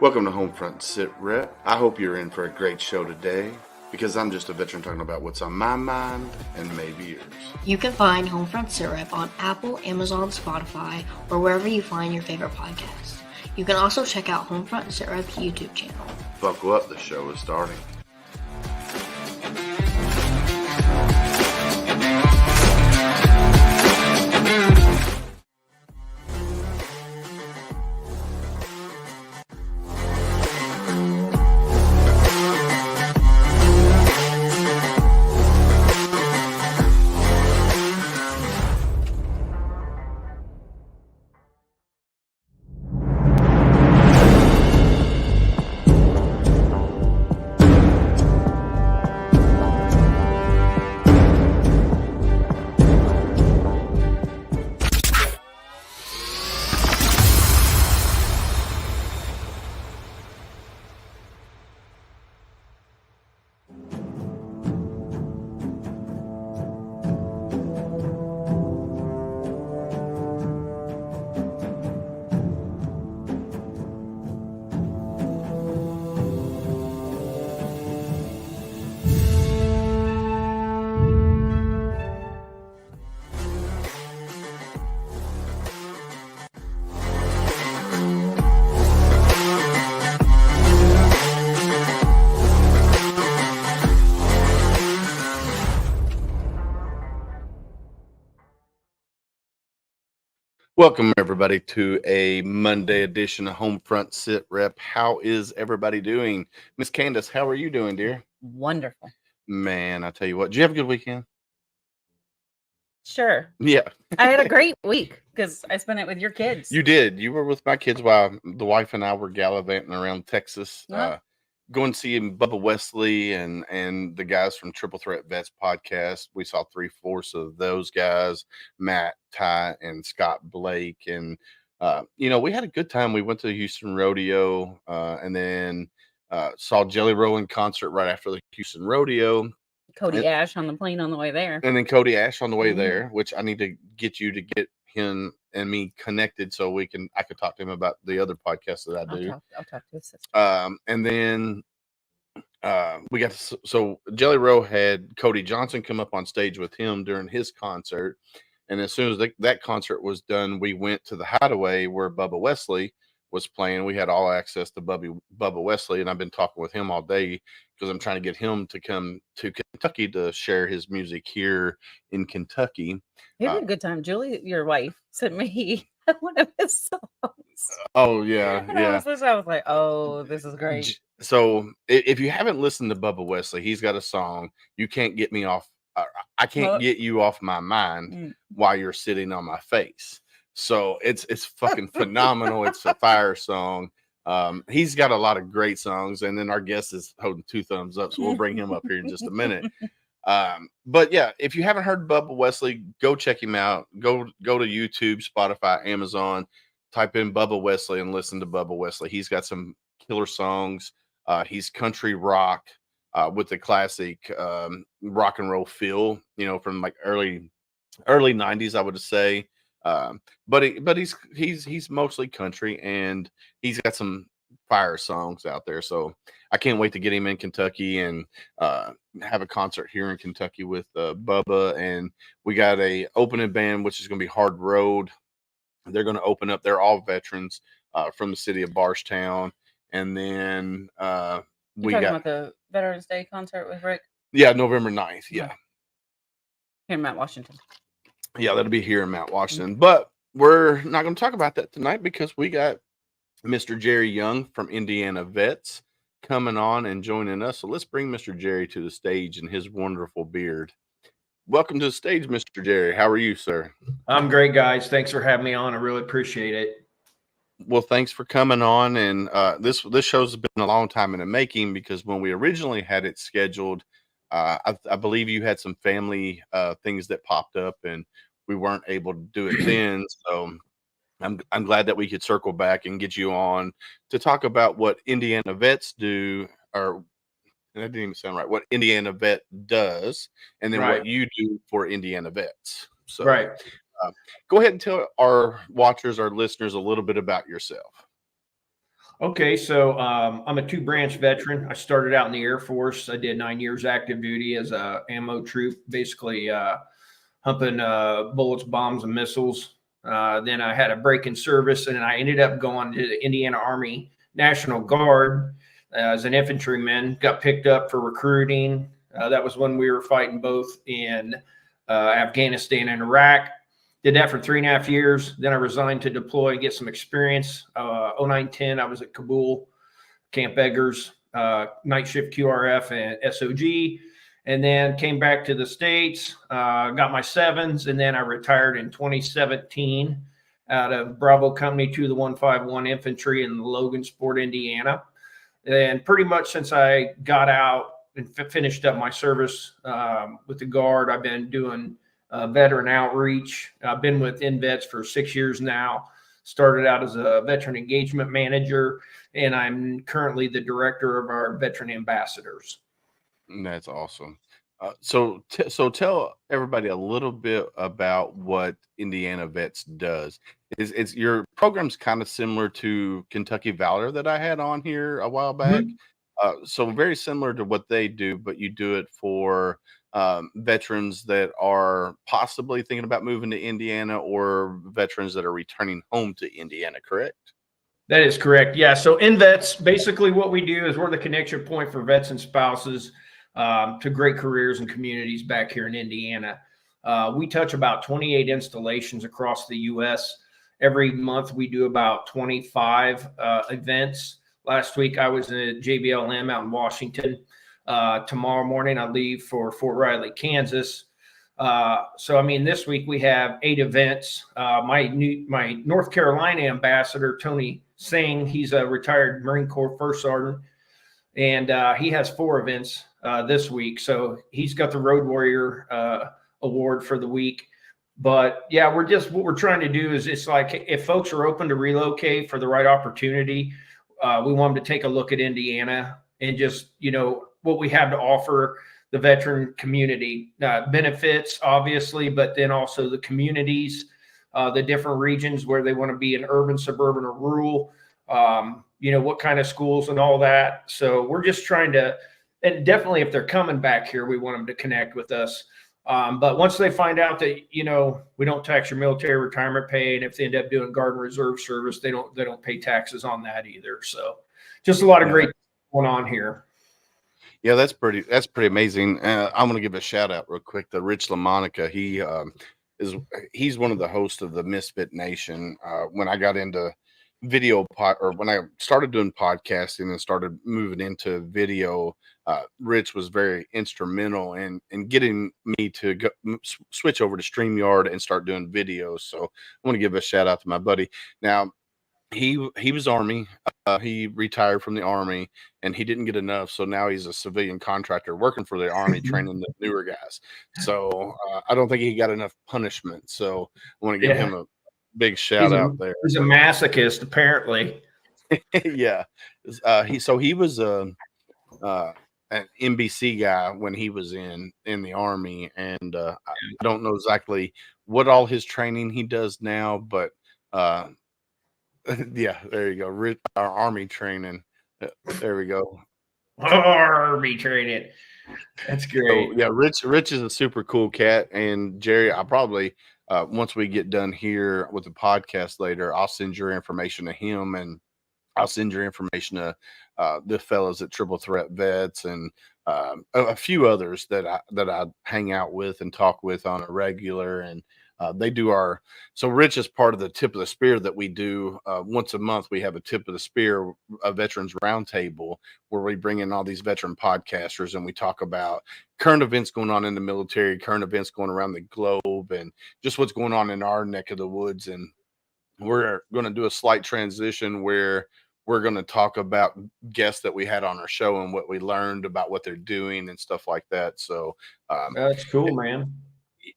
Welcome to HomeFront Sitrep. I hope you're in for a great show today because I'm just a veteran talking about what's on my mind and maybe yours. You can find HomeFront Sitrep on Apple, Amazon, Spotify, or wherever you find your favorite podcasts. You can also check out HomeFront Sitrep's YouTube channel. Buckle up, the show is starting. Welcome, everybody, to a Monday edition of HomeFront Sitrep. How is everybody doing? Miss Candace, how are you doing, dear? Wonderful. Man, I tell you what, did you have a good weekend? Sure. Yeah. I had a great week because I spent it with your kids. You did. You were with my kids while the wife and I were gallivanting around Texas, going to see Bubba Wesley and the guys from Triple Threat Vets podcast. We saw 3/4 of those guys, Matt, Ty, and Scott Blake. And, we had a good time. We went to the Houston Rodeo and then saw Jelly Roll in concert right after the Houston Rodeo. Cody Ash on the plane on the way there. And then Cody Ash on the way there, which I need to get you to get him and me connected so I could talk to him about the other podcast that I do. I'll talk to his sister. And then we got so Jelly Roll had Cody Johnson come up on stage with him during his concert. And as soon as that concert was done, we went to the Hideaway where Bubba Wesley was playing. We had all access to Bubba Wesley, and I've been talking with him all day because I'm trying to get him to come to Kentucky to share his music here in Kentucky. We had a good time. Julie, your wife, sent me one of his songs. Oh, yeah. I was like, oh, this is great. So if you haven't listened to Bubba Wesley, he's got a song, You Can't Get Me Off. I can't get you off my mind while you're sitting on my face. So it's fucking phenomenal. It's a fire song. He's got a lot of great songs, and then our guest is holding 2 thumbs up, so we'll bring him up here in just a minute. But yeah, if you haven't heard Bubba Wesley, go check him out. Go to YouTube, Spotify, Amazon, type in Bubba Wesley and listen to Bubba Wesley. He's got some killer songs. He's country rock with the classic rock and roll feel, from like early 90s, I would say. But he's mostly country, and he's got some fire songs out there. So I can't wait to get him in Kentucky and have a concert here in Kentucky with Bubba. And we got a opening band, which is going to be Hard Road. They're going to open up. They're all veterans from the city of Barstown. And then we got about the Veterans Day concert with Rick. Yeah, November 9th. Yeah. Here in Mount Washington. Yeah, that'll be here in Mount Washington. But we're not going to talk about that tonight because we got Mr. Jerry Young from INvets coming on and joining us. So let's bring Mr. Jerry to the stage and his wonderful beard. Welcome to the stage, Mr. Jerry. How are you, sir? I'm great, guys. Thanks for having me on. I really appreciate it. Well, thanks for coming on. And this show's been a long time in the making because when we originally had it scheduled, I believe you had some family things that popped up and we weren't able to do it then. So I'm glad that we could circle back and get you on to talk about what Indiana Vets do, or that didn't even sound right, what Indiana Vet does, and then what you do for Indiana Vets. So go ahead and tell our watchers, our listeners, a little bit about yourself. Okay, so I'm a 2-branch veteran. I started out in the Air Force. I did 9 years active duty as a ammo troop, basically humping bullets, bombs, and missiles. Then I had a break in service, and I ended up going to the Indiana Army National Guard as an infantryman. Got picked up for recruiting. That was when we were fighting both in Afghanistan and Iraq. Did that for 3.5 years. Then I resigned to deploy, get some experience. 09-10, I was at Kabul, Camp Eggers, night shift QRF and SOG, and then came back to the States, got my 7s, and then I retired in 2017 out of Bravo Company to the 151 Infantry in Logansport, Indiana. And pretty much since I got out and finished up my service with the Guard, I've been doing veteran outreach. I've been with INvets for 6 years now. Started out as a veteran engagement manager, and I'm currently the director of our veteran ambassadors. That's awesome. So tell everybody a little bit about what Indiana Vets does. Is your program's kind of similar to Kentucky Valor that I had on here a while back? So very similar to what they do, but you do it for veterans that are possibly thinking about moving to Indiana or veterans that are returning home to Indiana, correct? That is correct. Yeah. So INvets, basically what we do is we're the connection point for vets and spouses to great careers and communities back here in Indiana. We touch about 28 installations across the U.S. Every month we do about 25 events. Last week I was at JBLM out in Washington. Tomorrow morning I leave for Fort Riley, Kansas. So I mean, this week we have 8 events. My North Carolina ambassador, Tony Singh, he's a retired Marine Corps first sergeant, and he has 4 events this week. So he's got the Road Warrior award for the week. But yeah, what we're trying to do is, it's like, if folks are open to relocate for the right opportunity, we want them to take a look at Indiana and just, what we have to offer the veteran community, benefits, obviously, but then also the communities, the different regions where they want to be in urban, suburban, or rural, what kind of schools and all that. So we're just trying to, and definitely if they're coming back here, we want them to connect with us. But once they find out that, we don't tax your military retirement pay, and if they end up doing Guard and Reserve service, they don't pay taxes on that either. So just a lot of great going on here. Yeah, that's pretty amazing. I'm going to give a shout out real quick to Rich LaMonica. He's one of the hosts of the Misfit Nation. When I got into when I started doing podcasting and started moving into video, Rich was very instrumental in getting me to switch over to StreamYard and start doing videos. So I want to give a shout out to my buddy. Now, he was Army. He retired from the Army, and he didn't get enough. So now he's a civilian contractor working for the Army, training the newer guys. So I don't think he got enough punishment. So I want to give him a big shout out there. He's a masochist, apparently. Yeah. He was an NBC guy when he was in the Army, and I don't know exactly what all his training he does now, but yeah, there you go. Our Army training. There we go. Army training. That's great. So, yeah, Rich is a super cool cat. And Jerry, I probably once we get done here with the podcast later, I'll send your information to him, and I'll send your information to the fellows at Triple Threat Vets and a few others that I hang out with and talk with on a regular. And they do so Rich is part of the Tip of the Spear that we do once a month. We have a Tip of the Spear, a veterans roundtable, where we bring in all these veteran podcasters and we talk about current events going on in the military, current events going around the globe, and just what's going on in our neck of the woods. And we're going to do a slight transition where we're going to talk about guests that we had on our show and what we learned about what they're doing and stuff like that. So that's cool, man.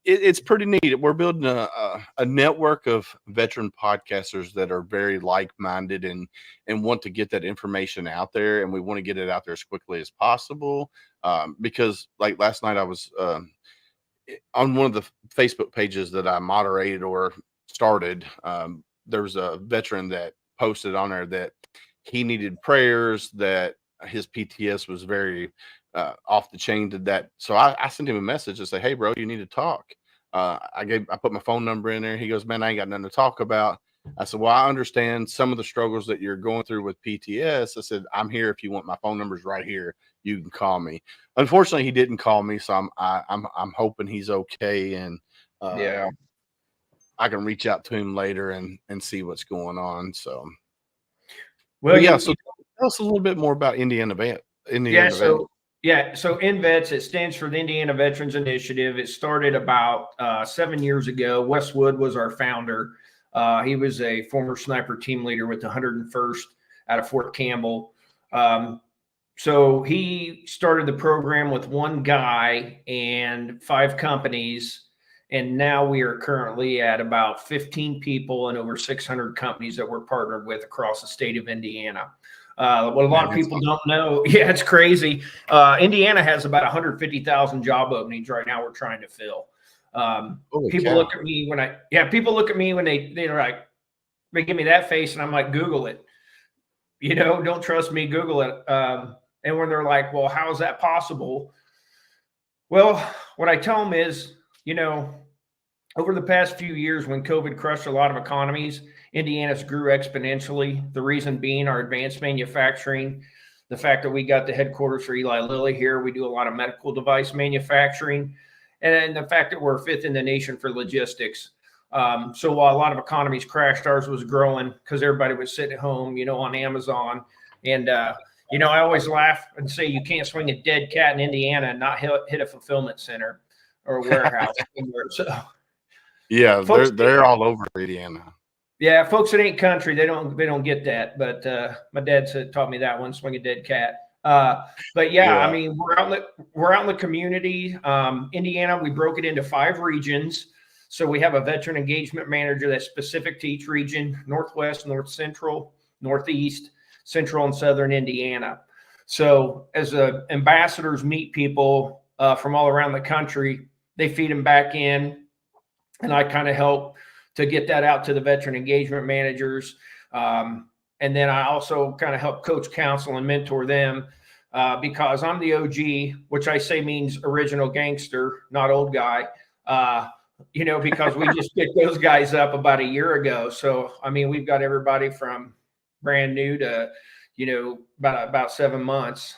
It's pretty neat. We're building a network of veteran podcasters that are very like-minded and want to get that information out there. And we want to get it out there as quickly as possible. Because like last night I was on one of the Facebook pages that I moderated or started. There was a veteran that posted on there that he needed prayers, that his PTS was very off the chain to that. So I sent him a message to say, hey, bro, you need to talk. I put my phone number in there. He goes, man, I ain't got nothing to talk about. I said, well, I understand some of the struggles that you're going through with PTS. I said, I'm here. If you want, my phone number's right here. You can call me. Unfortunately, he didn't call me, so I'm hoping he's okay, and Yeah. I can reach out to him later and see what's going on. So, Well, yeah. So tell us a little bit more about Indiana Vet. So INvets, it stands for the Indiana Veterans Initiative. It started about 7 years ago. Wes Wood was our founder. He was a former sniper team leader with the 101st out of Fort Campbell. So he started the program with one guy and 5 companies. And now we are currently at about 15 people and over 600 companies that we're partnered with across the state of Indiana. What a lot of people don't know, it's crazy. Indiana has about 150,000 job openings right now we're trying to fill. People look at me when they're like, they give me that face and I'm like, Google it. Don't trust me, Google it. And when they're like, well, how is that possible? Well, what I tell them is, over the past few years when COVID crushed a lot of economies, Indiana's grew exponentially. The reason being our advanced manufacturing, the fact that we got the headquarters for Eli Lilly here. We do a lot of medical device manufacturing, and the fact that we're 5th in the nation for logistics. So while a lot of economies crashed, ours was growing because everybody was sitting at home, on Amazon. And, I always laugh and say you can't swing a dead cat in Indiana and not hit a fulfillment center or a warehouse. So, yeah, they're all over Indiana. Yeah, folks that ain't country, they don't get that. But my dad taught me that one: swing a dead cat. But yeah, I mean, we're out in the community. Indiana, we broke it into 5 regions. So we have a veteran engagement manager that's specific to each region: Northwest, North Central, Northeast, Central, and Southern Indiana. So as ambassadors meet people from all around the country, they feed them back in, and I kind of help to get that out to the veteran engagement managers. And then I also kind of help coach, counsel, and mentor them because I'm the OG, which I say means original gangster, not old guy, because we just picked those guys up about a year ago. So, I mean, we've got everybody from brand new to, about 7 months.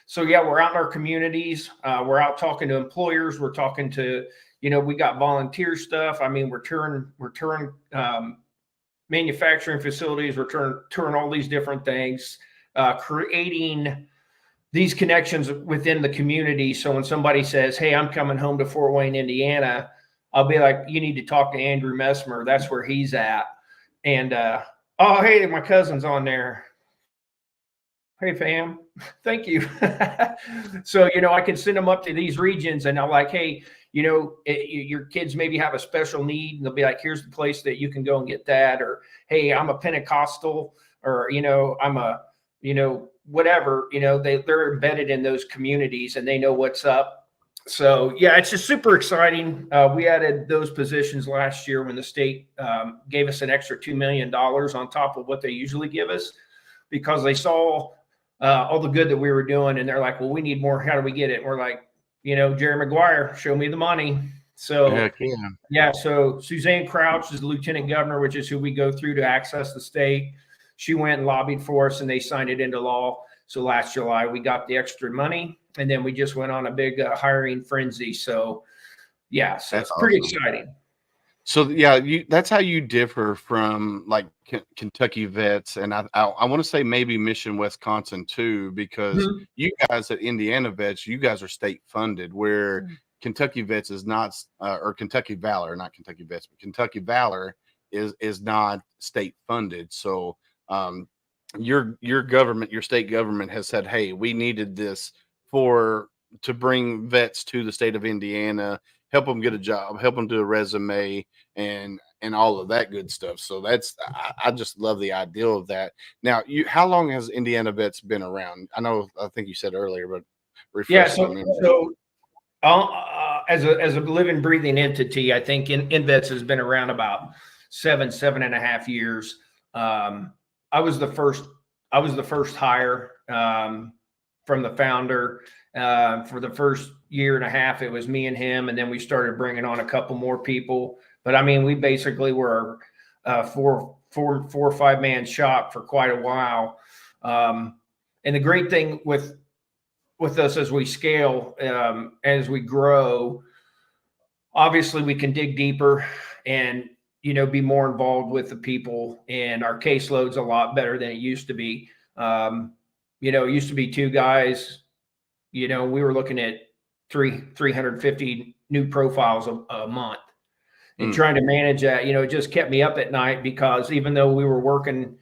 So yeah, we're out in our communities. We're out talking to employers. We're talking to, we got volunteer stuff. I mean, we're touring manufacturing facilities. We're touring all these different things, creating these connections within the community. So when somebody says, hey, I'm coming home to Fort Wayne, Indiana, I'll be like, you need to talk to Andrew Messmer. That's where he's at. And, oh, hey, my cousin's on there. Hey, fam, thank you. So, I can send them up to these regions and I'm like, hey, your kids maybe have a special need, and they'll be like, here's the place that you can go and get that. Or, hey, I'm a Pentecostal, or, I'm a, whatever, they're embedded in those communities and they know what's up. So yeah, it's just super exciting. We added those positions last year when the state gave us an extra $2 million on top of what they usually give us, because they saw all the good that we were doing. And they're like, well, we need more. How do we get it? And we're like, Jerry Maguire, show me the money. So yeah. So Suzanne Crouch is the lieutenant governor, which is who we go through to access the state. She went and lobbied for us and they signed it into law. So last July we got the extra money, and then we just went on a big hiring frenzy. So yeah, so that's pretty exciting. So yeah, that's how you differ from like Kentucky Vets, and I want to say maybe Mission Wisconsin too, because you guys at Indiana Vets, you guys are state funded, where Kentucky Vets is not, or Kentucky Valor, not Kentucky Vets, but Kentucky Valor is not state funded. So your government, your state government has said, hey, we needed this to bring vets to the state of Indiana, help them get a job, help them do a resume, and all of that good stuff. So I just love the idea of that. Now, how long has Indiana Vets been around? I think you said earlier, but refresh. Yeah, so as a living, breathing entity, I think INvets has been around about 7.5 years. I was the first I was the first hire from the founder. For the first year and a half, it was me and him, and then we started bringing on a couple more people. But I mean, we basically were four or 5 man shop for quite a while. And the great thing with us as we scale, as we grow, obviously we can dig deeper and, you know, be more involved with the people, and our caseload's a lot better than it used to be. You know, it used to be 2 guys, you know, we were looking at 350 new profiles a month, and trying to manage that, you know, it just kept me up at night, because even though we were working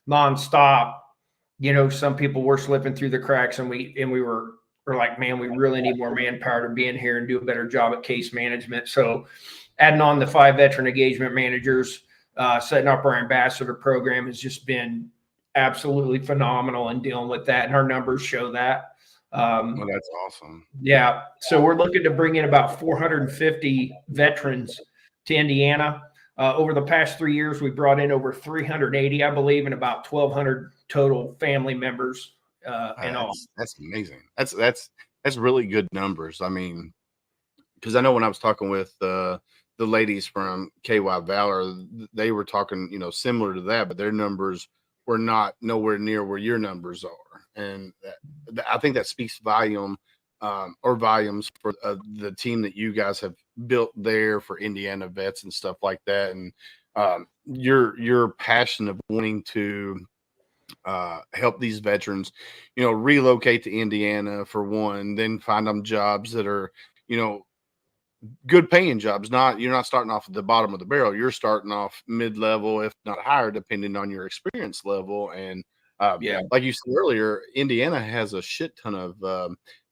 nonstop, you know, some people were slipping through the cracks, and we're like, man, we really need more manpower to be in here and do a better job at case management. So adding on the 5 veteran engagement managers, setting up our ambassador program has just been absolutely phenomenal in dealing with that. And our numbers show that. Well, that's awesome. Yeah. So we're looking to bring in about 450 veterans to Indiana. Over the past 3 years, we brought in over 380, I believe, and about 1,200 total family members. That's amazing. That's really good numbers. I mean, because I know when I was talking with the ladies from KY Valor, they were talking, you know, similar to that, but their numbers were not nowhere near where your numbers are. And I think that speaks volumes for the team that you guys have built there for Indiana vets and stuff like that. And your passion of wanting to help these veterans, you know, relocate to Indiana for one, then find them jobs that are, you know, good paying jobs. You're not starting off at the bottom of the barrel. You're starting off mid-level, if not higher, depending on your experience level. And like you said earlier, Indiana has a shit ton of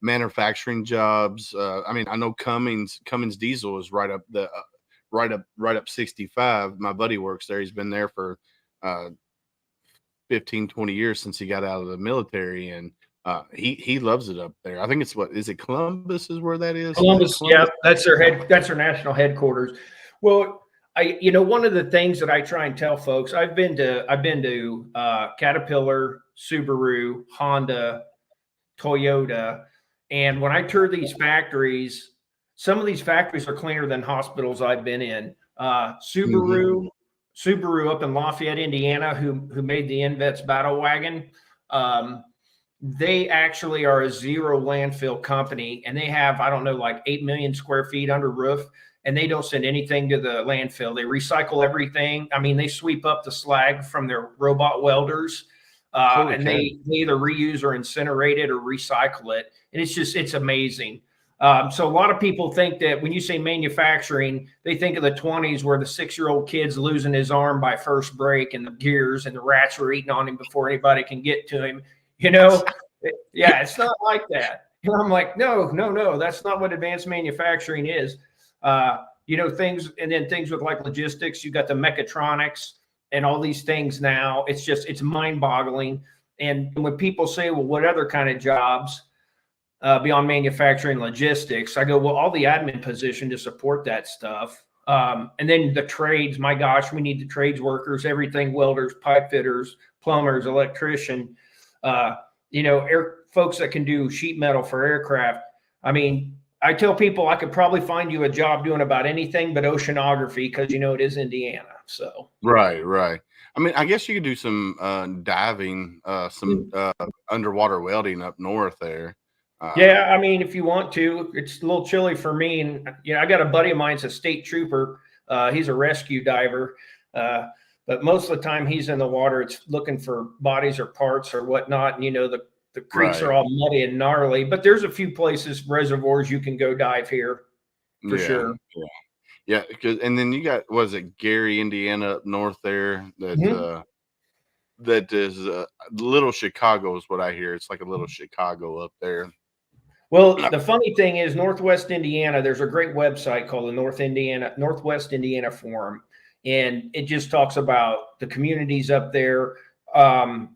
manufacturing jobs. I mean, I know Cummins Diesel is right up 65. My buddy works there. He's been there for 15, 20 years since he got out of the military, and he loves it up there. I think it's Columbus is where that is. Columbus. Yeah, that's their national headquarters. Well, you know, one of the things that I try and tell folks, I've been to Caterpillar, Subaru, Honda, Toyota, and when I tour these factories, some of these factories are cleaner than hospitals I've been in. Subaru up in Lafayette, Indiana, who made the INvets battle wagon. They actually are a zero landfill company, and they have, I don't know, like 8 million square feet under roof, and they don't send anything to the landfill. They recycle everything. I mean, they sweep up the slag from their robot welders, and they either reuse or incinerate it or recycle it. And it's amazing. So a lot of people think that when you say manufacturing, they think of the 20s where the 6-year-old kid's losing his arm by first break, and the gears and the rats were eating on him before anybody can get to him. You know, yeah, it's not like that. And I'm like, no, that's not what advanced manufacturing is. You know, things with like logistics, you got the mechatronics and all these things now. It's mind boggling. And when people say, well, what other kind of jobs beyond manufacturing logistics, I go, well, all the admin position to support that stuff. And then the trades, my gosh, we need the trades workers, everything, welders, pipe fitters, plumbers, electrician, you know, folks that can do sheet metal for aircraft. I mean, I tell people I could probably find you a job doing about anything but oceanography, because, you know, it is Indiana. So right. I mean, I guess you could do some diving, some underwater welding up north there. Yeah, I mean, if you want to. It's a little chilly for me, and you know, I got a buddy of mine's a state trooper. He's a rescue diver, but most of the time he's in the water, it's looking for bodies or parts or whatnot. And you know, the creeks are all muddy and gnarly, but there's a few places, reservoirs, you can go dive here for sure. Yeah, because and then you got, was it Gary, Indiana, up north there? That is little Chicago is what I hear. It's like a little Chicago up there. Well, the funny thing is, Northwest Indiana, there's a great website called the Northwest Indiana Forum, and it just talks about the communities up there.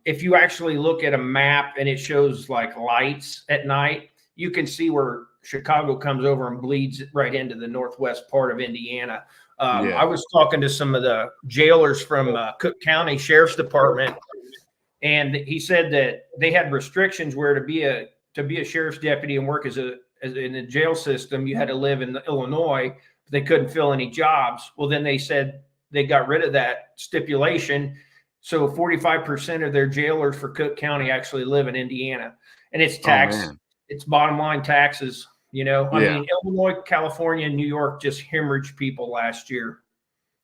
If you actually look at a map and it shows like lights at night, you can see where Chicago comes over and bleeds right into the northwest part of Indiana. I was talking to some of the jailers from Cook County Sheriff's Department, And he said that they had restrictions where to be a sheriff's deputy and work as in the jail system, you had to live in Illinois. They couldn't fill any jobs. Well, then they said they got rid of that stipulation. So 45% of their jailers for Cook County actually live in Indiana, and it's tax. It's bottom line taxes. I mean, Illinois, California, and New York just hemorrhaged people last year,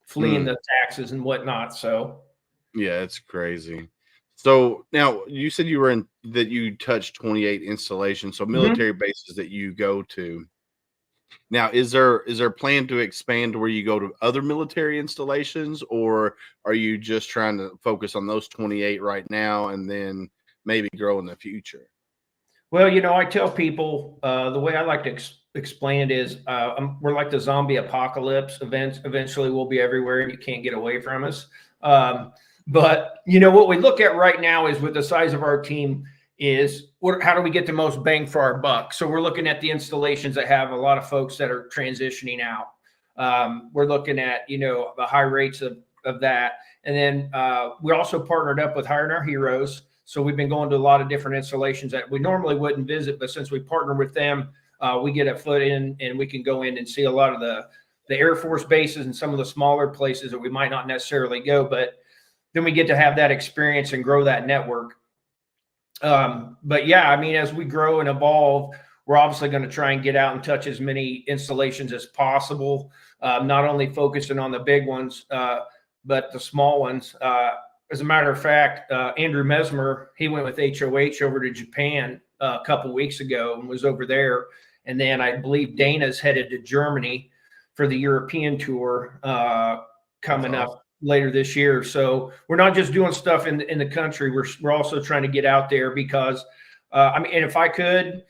fleeing the taxes and whatnot. So, yeah, it's crazy. So now you said you touched 28 installations, so military bases that you go to. Now, is there a plan to expand where you go to other military installations, or are you just trying to focus on those 28 right now and then maybe grow in the future? Well, I tell people the way I like to explain it is we're like the zombie apocalypse. Eventually, we'll be everywhere, and you can't get away from us. But what we look at right now is with the size of our team is how do we get the most bang for our buck? So we're looking at the installations that have a lot of folks that are transitioning out. We're looking at, the high rates of that. And then we also partnered up with Hiring Our Heroes. So we've been going to a lot of different installations that we normally wouldn't visit, but since we partner with them, we get a foot in and we can go in and see a lot of the Air Force bases and some of the smaller places that we might not necessarily go, but then we get to have that experience and grow that network. But yeah, I mean, as we grow and evolve, we're obviously going to try and get out and touch as many installations as possible, not only focusing on the big ones, but the small ones. As a matter of fact, Andrew Mesmer, he went with HOH over to Japan a couple weeks ago and was over there. And then I believe Dana's headed to Germany for the European tour coming up later this year. So we're not just doing stuff in the country. We're also trying to get out there because, and if I could,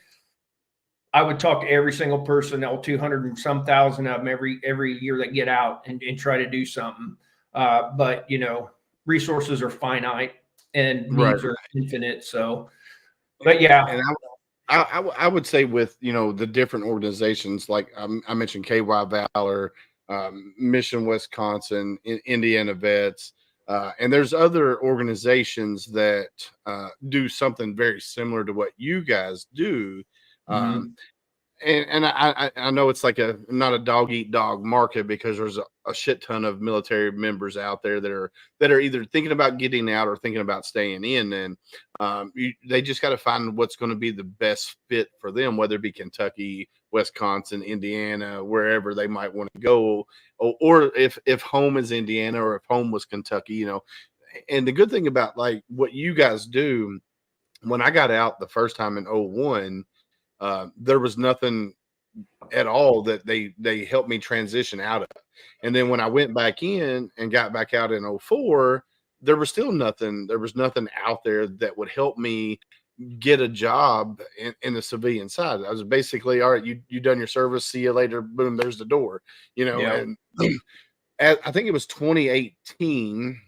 I would talk to every single person, all 200 and some thousand of them every year that get out and try to do something. But, resources are finite and needs are infinite. So, but yeah. And I would say with, the different organizations, like I mentioned KY Valor, Mission Wisconsin, Indiana Vets, and there's other organizations that do something very similar to what you guys do. And I know it's like not a dog eat dog market because there's a shit ton of military members out there that are either thinking about getting out or thinking about staying in, and they just got to find what's going to be the best fit for them, whether it be Kentucky, Wisconsin, Indiana, wherever they might want to go, or if home is Indiana or if home was Kentucky, And the good thing about like what you guys do, when I got out the first time in 2001. There was nothing at all that they helped me transition out of. And then when I went back in and got back out in 2004, there was still nothing. There was nothing out there that would help me get a job in the civilian side. I was basically, all right, you done your service. See you later. Boom, there's the door, And I think it was 2018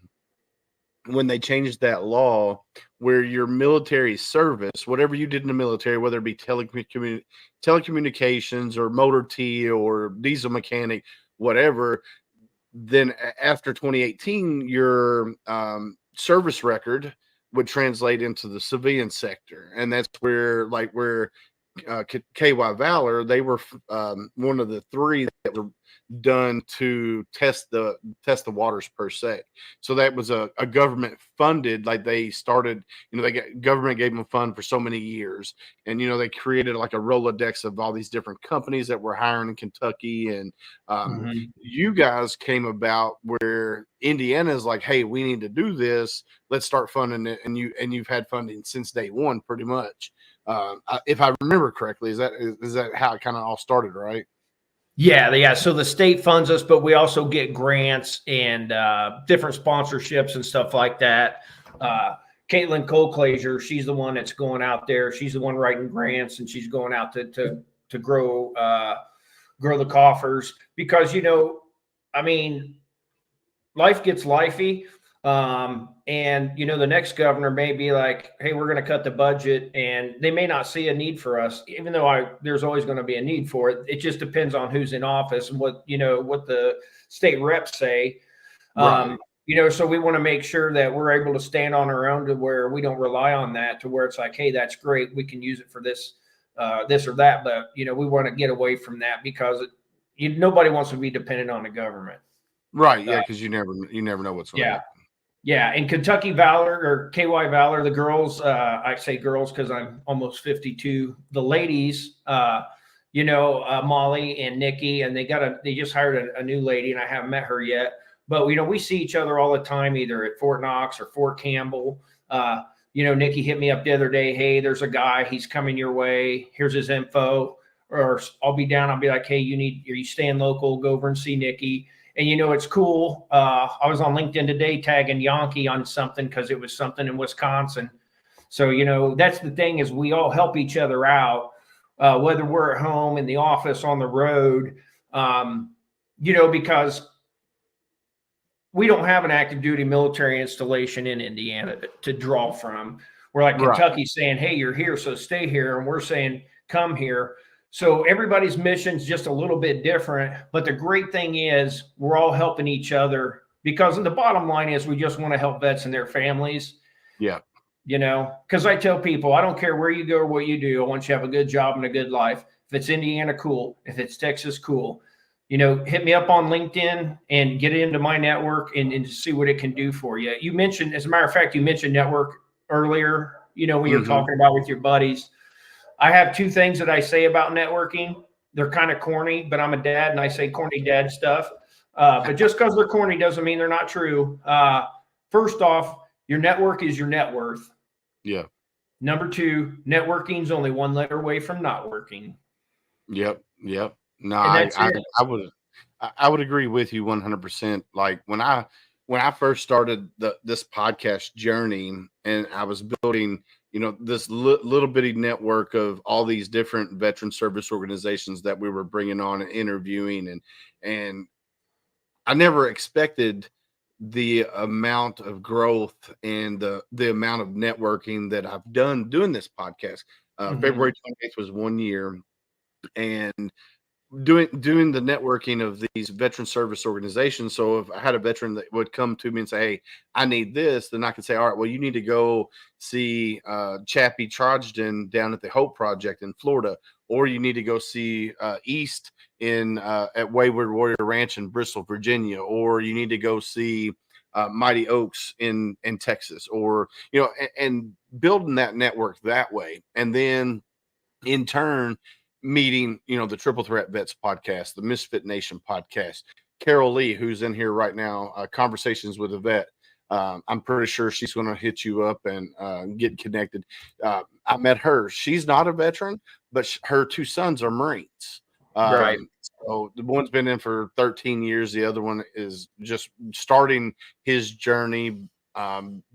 when they changed that law where your military service, whatever you did in the military, whether it be telecommunications or motor T or diesel mechanic, whatever, then after 2018, your service record would translate into the civilian sector. And that's where KY Valor, they were one of the three that were done to test the waters per se. So that was a government funded, like they started, government gave them a fund for so many years. And, they created like a Rolodex of all these different companies that were hiring in Kentucky. And you guys came about where Indiana is like, hey, we need to do this. Let's start funding it. And you've had funding since day one, pretty much. If I remember correctly, is that how it kind of all started, right? Yeah. So the state funds us, but we also get grants and different sponsorships and stuff like that. Caitlin Colclaser, she's the one that's going out there. She's the one writing grants, and she's going out to grow the coffers because life gets lifey. And the next governor may be like, hey, we're going to cut the budget, and they may not see a need for us, even though there's always going to be a need for it. It just depends on who's in office and what the state reps say. Right. So we want to make sure that we're able to stand on our own to where we don't rely on that, to where it's like, hey, that's great, we can use it for this, this or that. But, we want to get away from that because nobody wants to be dependent on the government. Right. Yeah. Because you never know what's going to happen. Yeah. And Kentucky Valor or KY Valor, the girls, I say girls because I'm almost 52. The ladies, Molly and Nikki, and they just hired a new lady, and I haven't met her yet. But we see each other all the time, either at Fort Knox or Fort Campbell. Nikki hit me up the other day. Hey, there's a guy. He's coming your way. Here's his info. Or I'll be down. I'll be like, hey, are you staying local? Go over and see Nikki. And it's cool. I was on LinkedIn today tagging Yankee on something because it was something in Wisconsin. So that's the thing, is we all help each other out, whether we're at home, in the office, on the road. Because we don't have an active duty military installation in Indiana to draw from. We're like Kentucky saying, hey, you're here, so stay here. And we're saying, come here. So everybody's mission's just a little bit different. But the great thing is we're all helping each other, because the bottom line is we just want to help vets and their families. Yeah. Because I tell people, I don't care where you go or what you do. I want you to have a good job and a good life. If it's Indiana, cool. If it's Texas, cool. Hit me up on LinkedIn and get into my network and see what it can do for you. You mentioned, as a matter of fact, network earlier, when you're talking about with your buddies. I have two things that I say about networking. They're kind of corny, but I'm a dad and I say corny dad stuff. But just because they're corny doesn't mean they're not true. First off, your network is your net worth. Yeah. Number two, networking's only one letter away from not working. Yep. No, I would agree with you 100%. Like when I first started this podcast journey, and I was building, this little bitty network of all these different veteran service organizations that we were bringing on and interviewing, and I never expected the amount of growth and the amount of networking that I've done doing this podcast. February 28th was 1 year, and doing the networking of these veteran service organizations. So if I had a veteran that would come to me and say, hey, I need this, then I could say, all right, well, you need to go see Chappie Trogdon down at the Hope Project in Florida, or you need to go see East at Wayward Warrior Ranch in Bristol, Virginia, or you need to go see Mighty Oaks in Texas, or and building that network that way. And then in turn, meeting, the Triple Threat Vets podcast, the Misfit Nation podcast, Carol Lee, who's in here right now, Conversations with a Vet. I'm pretty sure she's going to hit you up and get connected. I met her. She's not a veteran, but her two sons are Marines. Right. So the one's been in for 13 years. The other one is just starting his journey.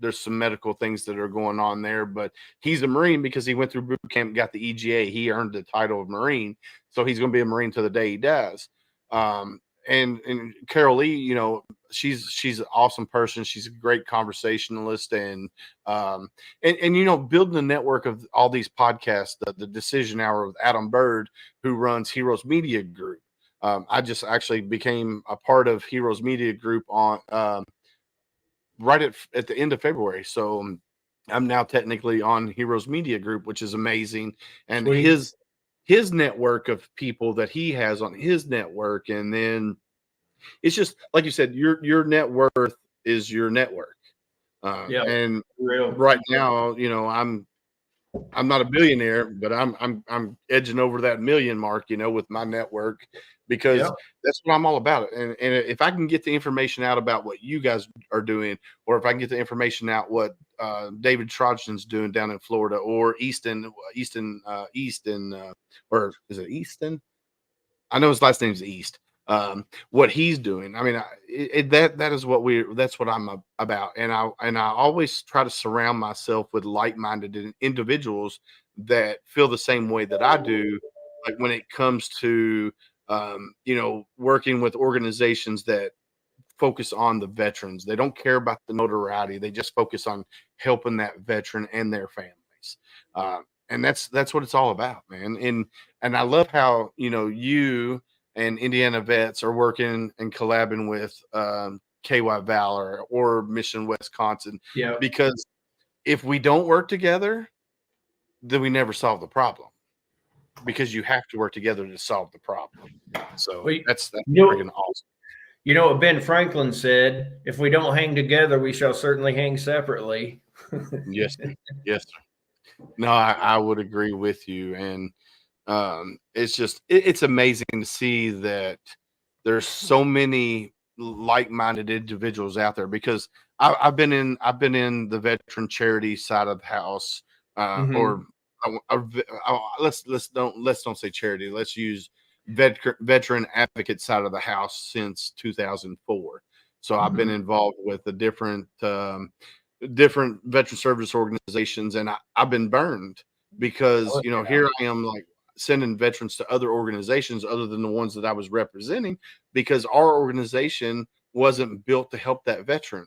There's some medical things that are going on there, but he's a Marine because he went through boot camp, got the EGA. He earned the title of Marine. So he's going to be a Marine to the day he dies. And Carol Lee, she's an awesome person. She's a great conversationalist, and building a network of all these podcasts, the Decision Hour with Adam Bird, who runs Heroes Media Group. I just actually became a part of Heroes Media Group on right at the end of February. So I'm now technically on Heroes Media Group, which is amazing. And Sweet. his network of people that he has on his network. And then it's just, like you said, your net worth is your network. And right now, I'm not a billionaire, but I'm edging over that million mark, with my network, because that's what I'm all about. And if I can get the information out about what you guys are doing, or if I can get the information out what David Trogdon's doing down in Florida, or Easton, or is it Easton? I know his last name's East. What he's doing. I mean, that's what I'm about. And I always try to surround myself with like-minded individuals that feel the same way that I do. Like when it comes to, working with organizations that focus on the veterans. They don't care about the notoriety. They just focus on helping that veteran and their families. And that's what it's all about, man. And I love how, you and Indiana Vets are working and collabing with KY Valor or Mission Wisconsin. Yeah. Because if we don't work together, then we never solve the problem. Because you have to work together to solve the problem. So that's freaking awesome. You know what Ben Franklin said? If we don't hang together, we shall certainly hang separately. Yes, sir. Yes, sir. No, I would agree with you. And it's just it's amazing to see that there's so many like-minded individuals out there, because I've been in the veteran charity side of the house, or let's don't say charity. Let's use veteran advocate side of the house since 2004. So I've been involved with the different veteran service organizations, and I've been burned because here I am like sending veterans to other organizations other than the ones that I was representing, because our organization wasn't built to help that veteran.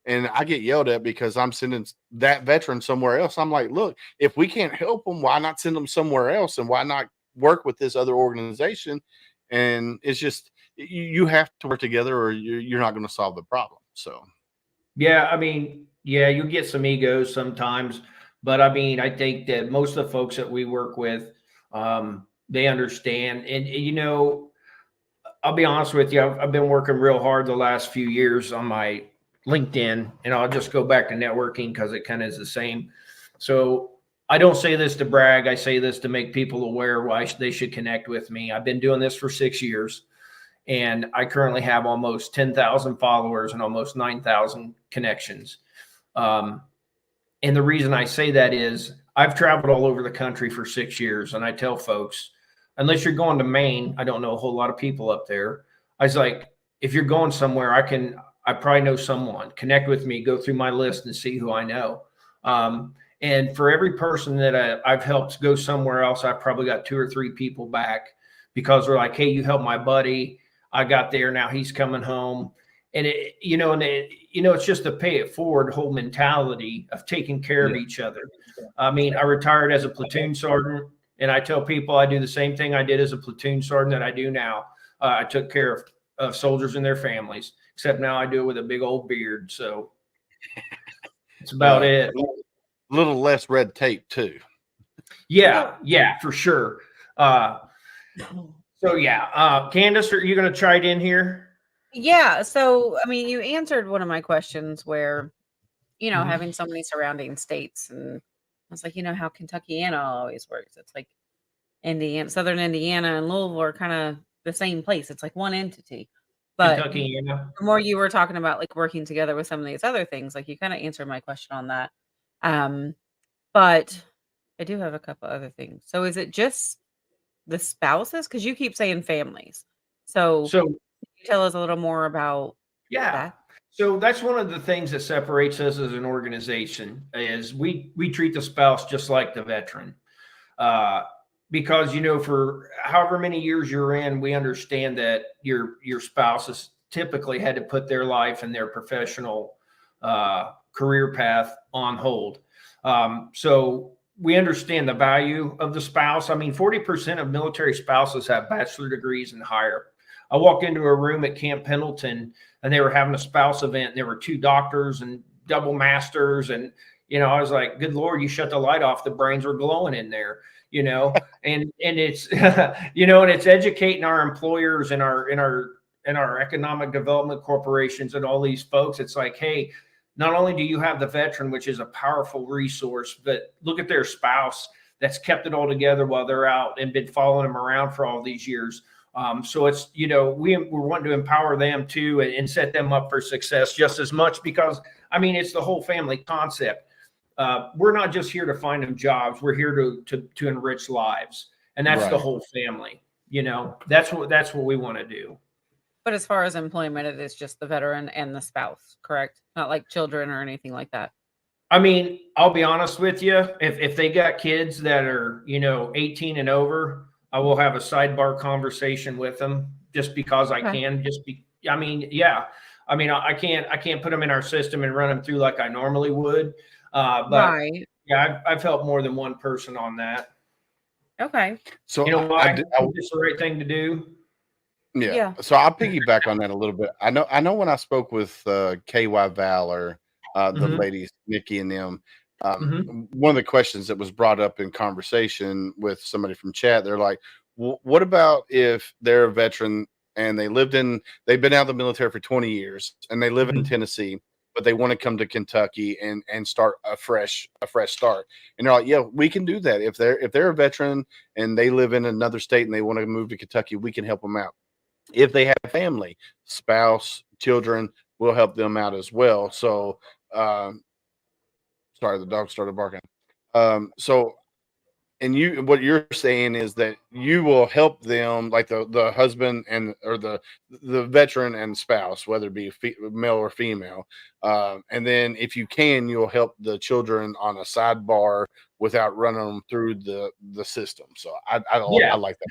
And I get yelled at because I'm sending that veteran somewhere else. I'm like, look, if we can't help them, why not send them somewhere else? And why not work with this other organization? And it's just, you have to work together or you're not going to solve the problem. So, yeah, I mean, yeah, you get some egos sometimes, but I mean, I think that most of the folks that we work with, they understand. And I'll be honest with you, I've been working real hard the last few years on my LinkedIn, and I'll just go back to networking because it kind of is the same. So I don't say this to brag. I say this to make people aware why they should connect with me. I've been doing this for 6 years, and I currently have almost 10,000 followers and almost 9,000 connections. And the reason I say that is I've traveled all over the country for 6 years, and I tell folks, unless you're going to Maine, I don't know a whole lot of people up there. I was like, if you're going somewhere, I probably know someone. Connect with me, go through my list and see who I know. And for every person that I've helped go somewhere else, I've probably got 2 or 3 people back because they're like, hey, you helped my buddy. I got there. Now he's coming home. And it's just a pay it forward whole mentality of taking care of each other. I mean, I retired as a platoon sergeant, and I tell people I do the same thing I did as a platoon sergeant that I do now. I took care of soldiers and their families, except now I do it with a big old beard. So it's about it. A little less red tape too. Yeah, for sure. Candace, are you going to chime in here? Yeah. So, I mean, you answered one of my questions where, having so many surrounding states, and I was like, how Kentuckiana always works. It's like Southern Indiana and Louisville are kind of the same place. It's like one entity. But Kentuckiana. The more you were talking about like working together with some of these other things, like you kind of answered my question on that. But I do have a couple other things. So is it just the spouses? Because you keep saying families. So can you tell us a little more about that? So that's one of the things that separates us as an organization is we treat the spouse just like the veteran. Because, for however many years you're in, we understand that your spouse has typically had to put their life and their professional career path on hold. So we understand the value of the spouse. I mean, 40% of military spouses have bachelor degrees and higher. I walked into a room at Camp Pendleton, and they were having a spouse event, and there were 2 doctors and double masters. And, I was like, good Lord, you shut the light off. The brains were glowing in there, and it's, and it's educating our employers and our economic development corporations and all these folks. It's like, hey, not only do you have the veteran, which is a powerful resource, but look at their spouse that's kept it all together while they're out and been following them around for all these years. So it's, we're wanting to empower them too and set them up for success just as much because, I mean, it's the whole family concept. We're not just here to find them jobs. We're here to enrich lives. And that's the whole family. That's what we want to do. But as far as employment, it is just the veteran and the spouse, correct? Not like children or anything like that. I mean, I'll be honest with you. If they got kids that are, 18 and over, I will have a sidebar conversation with them just because I can. I can't put them in our system and run them through like I normally would. But yeah, I've helped more than one person on that. Okay. So I think it's the right thing to do. Yeah. So I'll piggyback on that a little bit. I know when I spoke with KY Valor, the ladies, Nikki and them, one of the questions that was brought up in conversation with somebody from chat, they're like, what about if they're a veteran and they've been out of the military for 20 years and they live in Tennessee, but they want to come to Kentucky and start a fresh start. And they're like, yeah, we can do that. If they're a veteran and they live in another state and they want to move to Kentucky, we can help them out. If they have family, spouse, children, we'll help them out as well. So, sorry, the dog started barking. So, and what you're saying is that you will help them, like the husband or the veteran and spouse, whether it be male or female. And then if you can, you'll help the children on a sidebar without running them through the system. So I like that.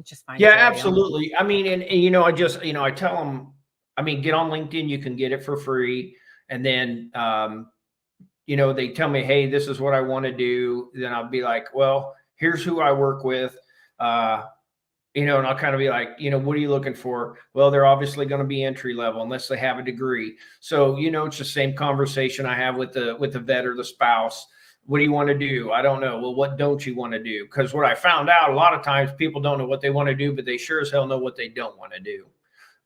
Just fine. Yeah, absolutely. I mean, and I tell them, I mean, get on LinkedIn, you can get it for free. And then, they tell me, hey, this is what I want to do. Then I'll be like, well, here's who I work with. And I'll kind of be like, what are you looking for? Well, they're obviously going to be entry level unless they have a degree. So, it's the same conversation I have with the vet or the spouse. What do you want to do? I don't know. Well, what don't you want to do? Because what I found out, a lot of times people don't know what they want to do, but they sure as hell know what they don't want to do.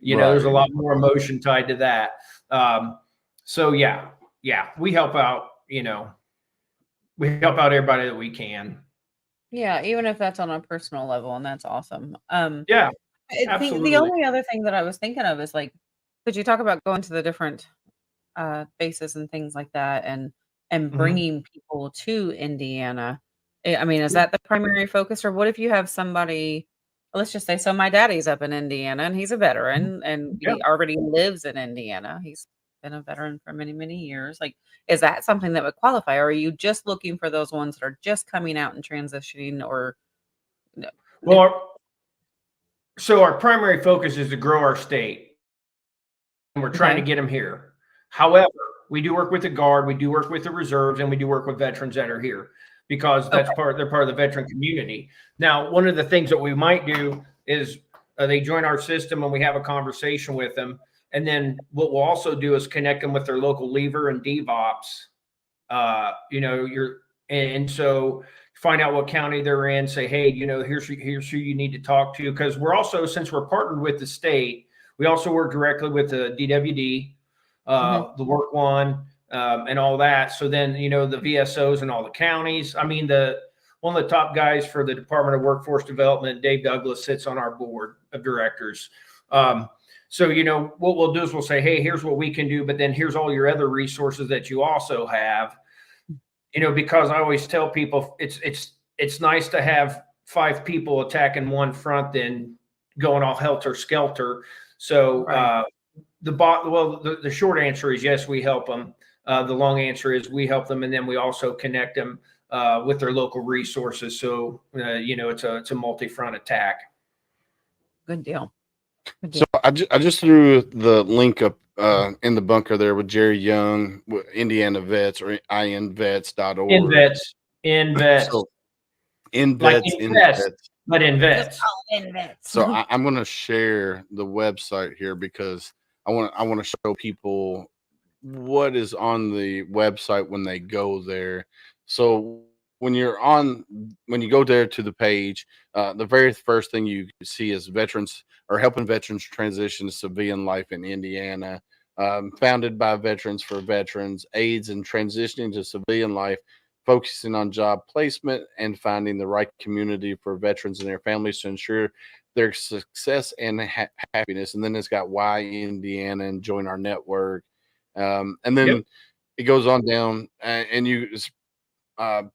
There's a lot more emotion tied to that. So yeah, we help out, we help out everybody that we can. Yeah, even if that's on a personal level, and that's awesome. Yeah, absolutely. The only other thing that I was thinking of is like, could you talk about going to the different bases and things like that, and bringing people to Indiana? I mean, is that the primary focus, or what if you have somebody? Let's just say, so my daddy's up in Indiana, and he's a veteran, and he already lives in Indiana. He's been a veteran for many, many years. Like, is that something that would qualify? Or are you just looking for those ones that are just coming out and transitioning, or no? Well, so our primary focus is to grow our state, and we're trying to get them here. However, we do work with the Guard, we do work with the reserves, and we do work with veterans that are here because they're part of the veteran community. Now, one of the things that we might do is they join our system and we have a conversation with them. And then what we'll also do is connect them with their local lever and DVOPs. And so find out what county they're in, say, hey, here's who you need to talk to. Because we're also, since we're partnered with the state, we also work directly with the DWD, the Work One, and all that. So then, the VSOs and all the counties. I mean, one of the top guys for the Department of Workforce Development, Dave Douglas, sits on our board of directors. So, what we'll do is we'll say, hey, here's what we can do, but then here's all your other resources that you also have, because I always tell people it's nice to have 5 people attacking one front than going all helter skelter. So the short answer is yes, we help them. The long answer is we help them, and then we also connect them with their local resources. So, it's a multi-front attack. Good deal. So I just threw the link up in the bunker there with Jerry Young, Indiana Vets, or INvets.org. INvets. So INvets. But INvets. So I'm going to share the website here because I want to show people what is on the website when they go there. So when you go there to the page, the very first thing you see is veterans, or helping veterans transition to civilian life in Indiana. Founded by veterans for veterans, aids in transitioning to civilian life, focusing on job placement and finding the right community for veterans and their families to ensure their success and happiness. And then it's got why Indiana and join our network. And then it goes on down, and you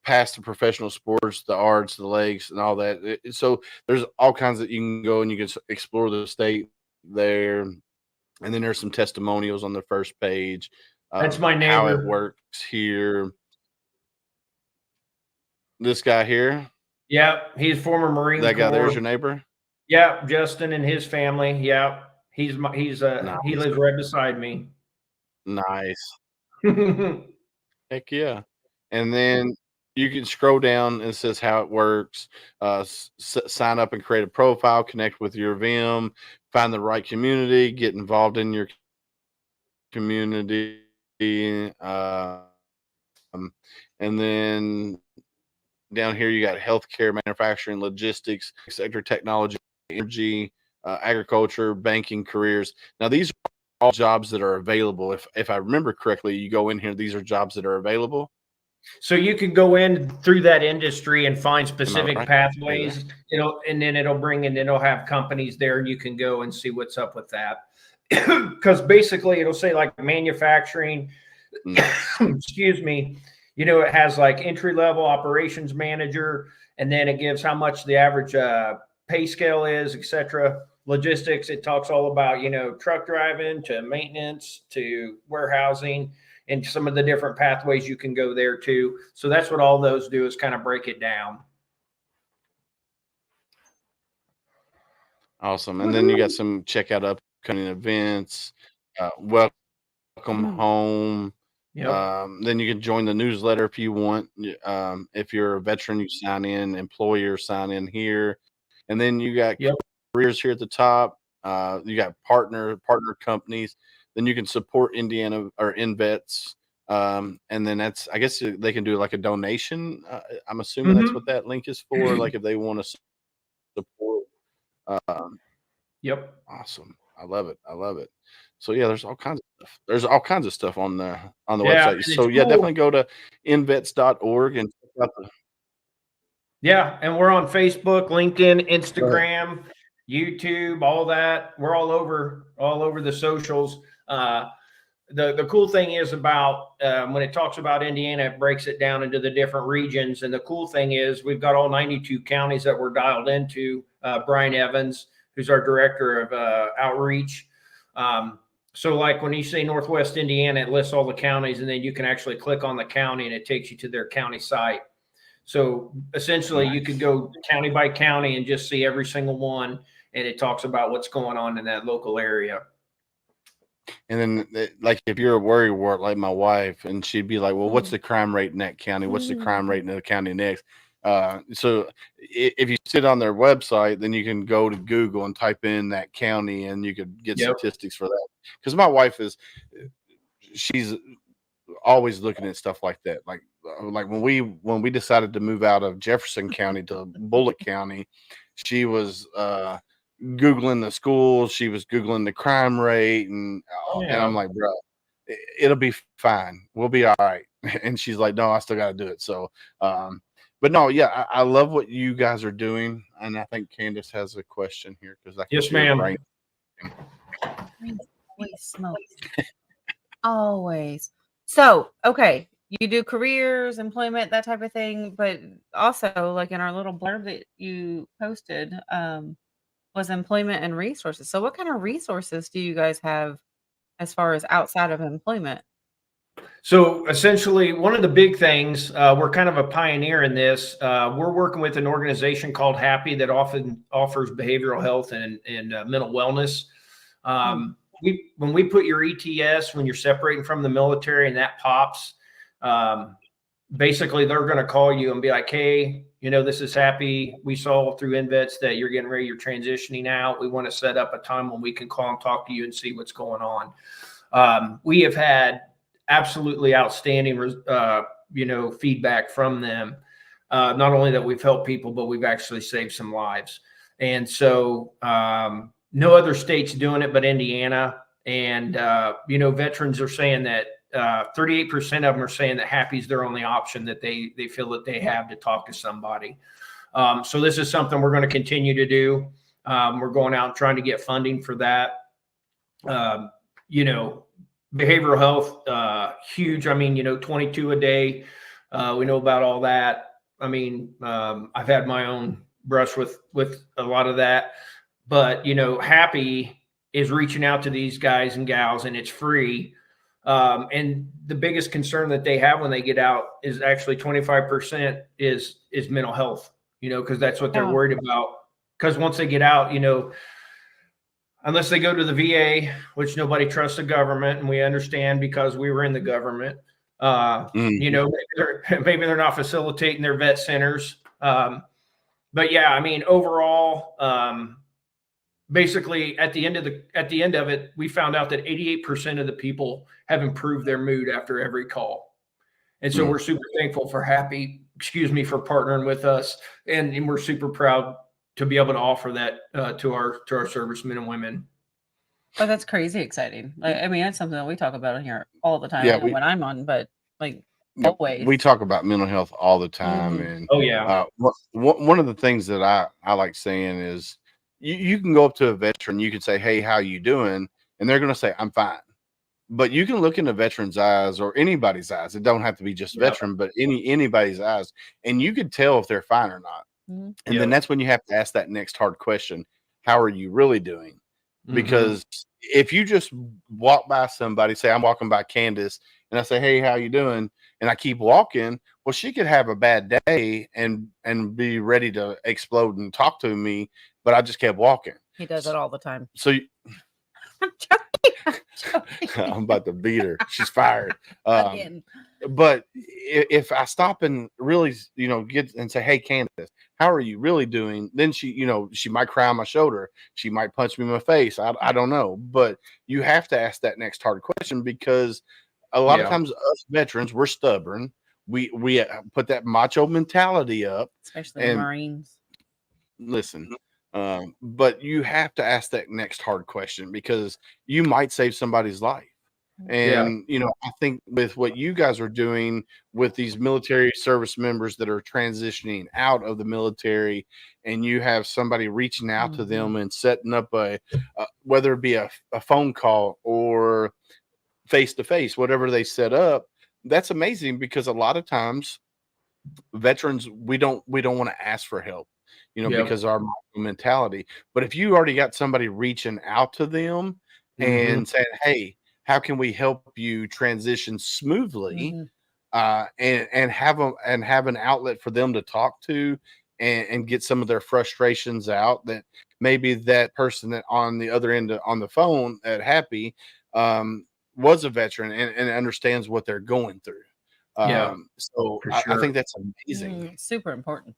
past the professional sports, the arts, the lakes, and all that. So there's all kinds that you can go and you can explore the state there. And then there's some testimonials on the first page. That's my neighbor. How it works here. This guy here. Yeah, he's former Marine Corps. That guy there's your neighbor. Yeah, Justin and his family. Yeah, nice. He lives right beside me. Nice. Heck yeah. And then you can scroll down and it says how it works. Sign up and create a profile, connect with your VIM, find the right community, get involved in your community. And then down here, you got healthcare, manufacturing, logistics, sector, technology, energy, agriculture, banking, careers. Now, these are all jobs that are available. If I remember correctly, you go in here, these are jobs that are available. So you can go in through that industry and find specific right? pathways. And then it'll have companies there, and you can go and see what's up with that. Because basically it'll say like manufacturing, excuse me, it has like entry level operations manager, and then it gives how much the average pay scale is, etc. Logistics, it talks all about, truck driving to maintenance to warehousing, and some of the different pathways you can go there too. So that's what all those do, is kind of break it down. Awesome. And then you got some checkout upcoming events, welcome home. Yep. Then you can join the newsletter if you want. If you're a veteran, you sign in, employer sign in here. And then you got careers here at the top. You got partner companies. Then you can support Indiana or INvets. And then I guess they can do like a donation. I'm assuming that's what that link is for. Like if they want to support. Yep. Awesome. I love it. So yeah, there's all kinds of stuff. There's all kinds of stuff on the website. So yeah, definitely go to invets.org and check out the. Yeah, and we're on Facebook, LinkedIn, Instagram, YouTube, all that. We're all over the socials. The cool thing is about when it talks about Indiana, it breaks it down into the different regions. And the cool thing is we've got all 92 counties that we're dialed into. Brian Evans, who's our director of outreach. So like when you say Northwest Indiana, it lists all the counties, and then you can actually click on the county and it takes you to their county site. So essentially you could go county by county and just see every single one, and it talks about what's going on in that local area. And then like if you're a worry wart like my wife, and she'd be like, well, what's the crime rate in that county? What's the crime rate in the county next? So if you sit on their website, then you can go to Google and type in that county, and you could get statistics for that. Because my wife she's always looking at stuff like that. Like when we decided to move out of Jefferson County to Bullitt County, she was Googling the schools, she was Googling the crime rate, and I'm like, bro, it'll be fine. We'll be all right. And she's like, no, I still got to do it. So, but no, yeah, I love what you guys are doing. And I think Candace has a question here. Yes, ma'am. Always smoke. Always. So, okay, you do careers, employment, that type of thing, but also like in our little blurb that you posted, was employment and resources. So what kind of resources do you guys have as far as outside of employment? So essentially, one of the big things, we're kind of a pioneer in this. We're working with an organization called Happy that often offers behavioral health and mental wellness. When we put your ETS, when you're separating from the military and that pops, basically they're going to call you and be like, hey, this is Happy. We saw through INvets that you're getting ready, you're transitioning out. We want to set up a time when we can call and talk to you and see what's going on. We have had absolutely outstanding, feedback from them. Not only that we've helped people, but we've actually saved some lives. And so, no other state's doing it but Indiana. And, veterans are saying that 38% of them are saying that Happy's their only option, that they feel that they have to talk to somebody. So this is something we're going to continue to do. We're going out and trying to get funding for that. Behavioral health, huge. I mean, 22 a day. We know about all that. I mean, I've had my own brush with a lot of that, but, Happy is reaching out to these guys and gals, and it's free. And the biggest concern that they have when they get out is actually 25% is mental health, because that's what they're worried about. Because once they get out, unless they go to the VA, which nobody trusts the government, and we understand because we were in the government, You know, maybe they're not facilitating their vet centers. But yeah, I mean, overall, basically at the end of it, we found out that 88% of the people have improved their mood after every call. And so we're super thankful for for partnering with us. And we're super proud to be able to offer that to our servicemen and women. Oh, that's crazy exciting. I mean, that's something that we talk about in here all the time. Yeah, when I'm on, but like always. We talk about mental health all the time. And oh yeah, one of the things that I like saying is you can go up to a veteran, you can say, "Hey, how you doing?" And they're going to say, "I'm fine." But you can look in a veteran's eyes or anybody's eyes. It don't have to be just veteran, but anybody's eyes, and you could tell if they're fine or not. And then that's when you have to ask that next hard question: how are you really doing? Because if you just walk by somebody, say I'm walking by Candace, and I say, "Hey, how you doing?" and I keep walking, well, she could have a bad day and be ready to explode and talk to me, but I just kept walking. He does it all the time. So I'm joking. I'm about to beat her. She's fired. But if I stop and really, get and say, "Hey, Candace, how are you really doing?" Then she might cry on my shoulder. She might punch me in my face. I don't know. But you have to ask that next hard question, because a lot of times us veterans, we're stubborn. We put that macho mentality up. Especially the Marines. Listen. But you have to ask that next hard question, because you might save somebody's life. And, I think with what you guys are doing with these military service members that are transitioning out of the military, and you have somebody reaching out to them and setting up whether it be a phone call or face-to-face, whatever they set up, that's amazing, because a lot of times veterans, we don't want to ask for help. Because our mentality. But if you already got somebody reaching out to them and saying, "Hey, how can we help you transition smoothly?" And have an outlet for them to talk to and get some of their frustrations out, that maybe that person that on the other end on the phone at Happy was a veteran and understands what they're going through. So I think that's amazing. Super important.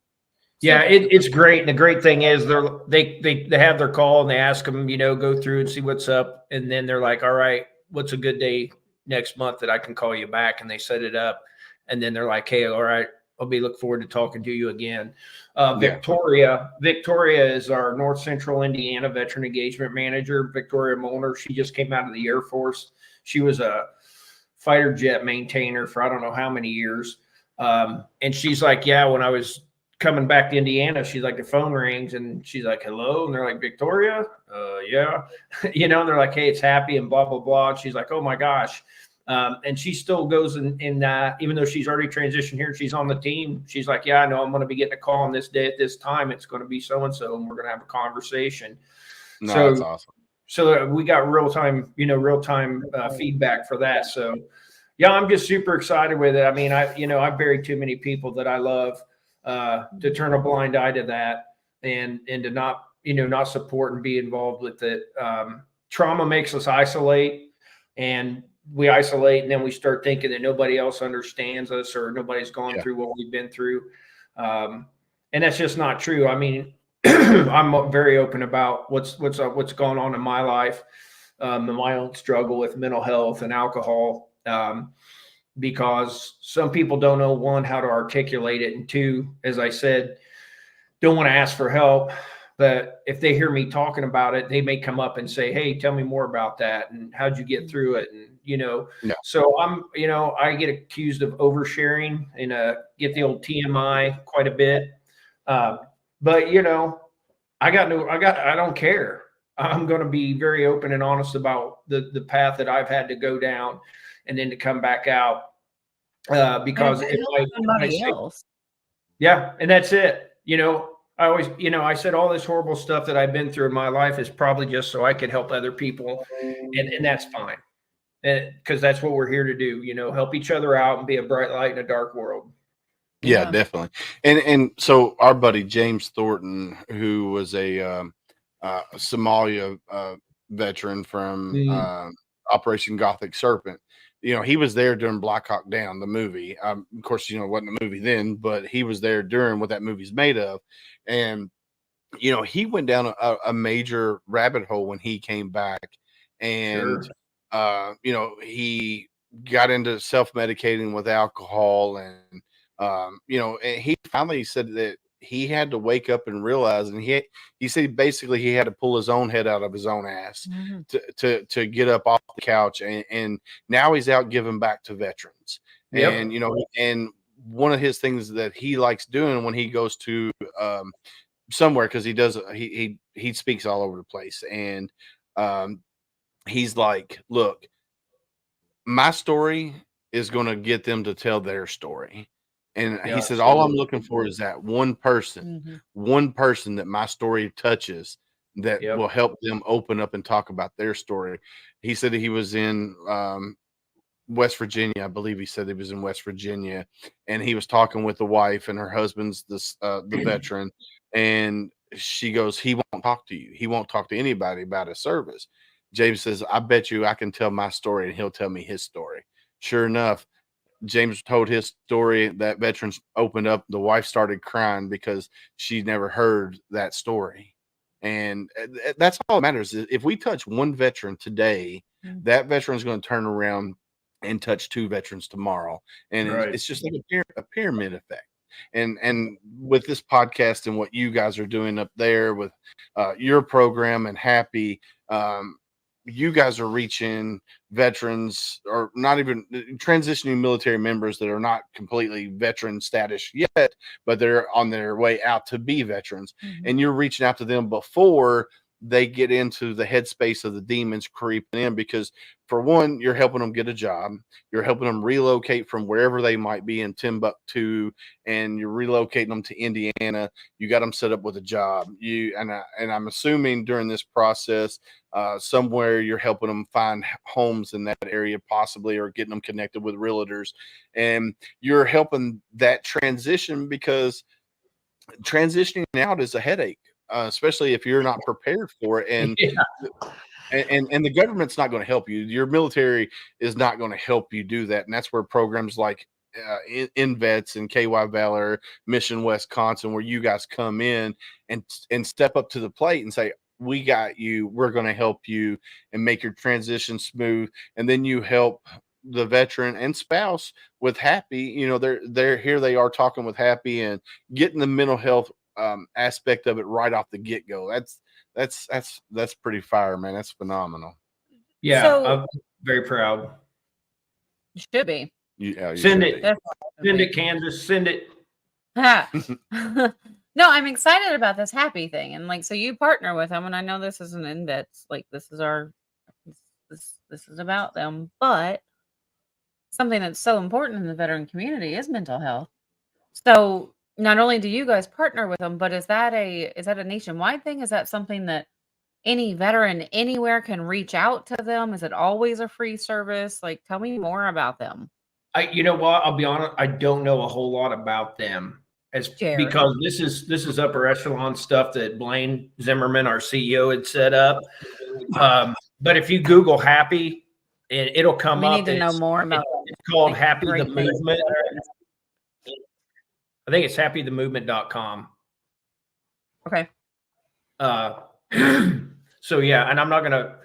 Yeah, it's great. And the great thing is they have their call and they ask them, go through and see what's up. And then they're like, "All right, what's a good day next month that I can call you back?" And they set it up. And then they're like, "Hey, all right, I'll look forward to talking to you again." Victoria is our North Central Indiana Veteran Engagement Manager. Victoria Molnar, she just came out of the Air Force. She was a fighter jet maintainer for I don't know how many years. And she's like, "Yeah, when I was coming back to Indiana," she's like, the phone rings and she's like, "Hello." And they're like, "Victoria?" Yeah. And they're like, "Hey, it's Happy," and blah, blah, blah. And she's like, "Oh my gosh." And she still goes in even though she's already transitioned here, she's on the team. She's like, "Yeah, I know I'm going to be getting a call on this day at this time. It's going to be so-and-so, and we're going to have a conversation." No, that's awesome. So we got real-time feedback for that. So yeah, I'm just super excited with it. I mean, I've buried too many people that I love to turn a blind eye to that and to not support and be involved with it. Trauma makes us isolate, and we isolate, and then we start thinking that nobody else understands us or nobody's gone through what we've been through. And that's just not true. I mean, I'm very open about what's going on in my life, my own struggle with mental health and alcohol. Because some people don't know, one, how to articulate it, and two, as I said, don't want to ask for help. But if they hear me talking about it, they may come up and say, "Hey, tell me more about that, and how'd you get through it?" And so I get accused of oversharing and get the old TMI quite a bit. But I don't care. I'm going to be very open and honest about the path that I've had to go down, and then to come back out. Because if I say, else. Yeah, and that's it. I always, I said all this horrible stuff that I've been through in my life is probably just so I could help other people, and that's fine, because that's what we're here to do. Help each other out and be a bright light in a dark world. Yeah, definitely. And so our buddy James Thornton, who was a Somalia veteran from Operation Gothic Serpent, he was there during Black Hawk Down, the movie. Of course, it wasn't a movie then, but he was there during what that movie's made of. And, he went down a major rabbit hole when he came back. And, he got into self-medicating with alcohol. And, and he finally said that he had to wake up and realize, and he said basically he had to pull his own head out of his own ass to get up off the couch, and now he's out giving back to veterans. And and one of his things that he likes doing when he goes to somewhere, because he speaks all over the place, and he's like, look, my story is going to get them to tell their story. And he says, all I'm looking for is that one person that my story touches that will help them open up and talk about their story. He said that he was in West Virginia. I believe he said he was in West Virginia, and he was talking with the wife, and her husband's the veteran. And she goes, he won't talk to you. He won't talk to anybody about his service. James says, I bet you I can tell my story and he'll tell me his story. Sure enough, James told his story. That veteran opened up. The wife started crying because she never heard that story. And that's all that matters. If we touch one veteran today, that veteran is going to turn around and touch 2 veterans tomorrow. And it's just like a pyramid effect. And with this podcast and what you guys are doing up there with your program and Happy, you guys are reaching veterans, or not even transitioning military members that are not completely veteran status yet, but they're on their way out to be veterans. And you're reaching out to them before they get into the headspace of the demons creeping in, because for one, you're helping them get a job. You're helping them relocate from wherever they might be in Timbuktu, and you're relocating them to Indiana. You got them set up with a job. And I'm assuming during this process, somewhere you're helping them find homes in that area, possibly, or getting them connected with realtors. And you're helping that transition, because transitioning out is a headache. Especially if you're not prepared for it, and the government's not going to help you. Your military is not going to help you do that, and that's where programs like INvets and KY Valor, Mission Wisconsin, where you guys come in and step up to the plate and say, "We got you. We're going to help you and make your transition smooth." And then you help the veteran and spouse with Happy. They're here. They are talking with Happy and getting the mental health aspect of it right off the get-go. That's pretty fire, man. That's phenomenal. I'm very proud. You should be. Send it, Kansas. Send it. No, I'm excited about this Happy thing, and so you partner with them, and I know this is an INvets, this is about them, but something that's so important in the veteran community is mental health. So not only do you guys partner with them, but is that a nationwide thing? Is that something that any veteran anywhere can reach out to them? Is it always a free service? Tell me more about them. You know what? I'll be honest. I don't know a whole lot about them, because this is upper echelon stuff that Blaine Zimmerman, our CEO, had set up. But if you Google Happy, it'll come up. We need to know more about. It's called Happy the Movement. I think it's happythemovement.com. Okay. So yeah, and I'm not gonna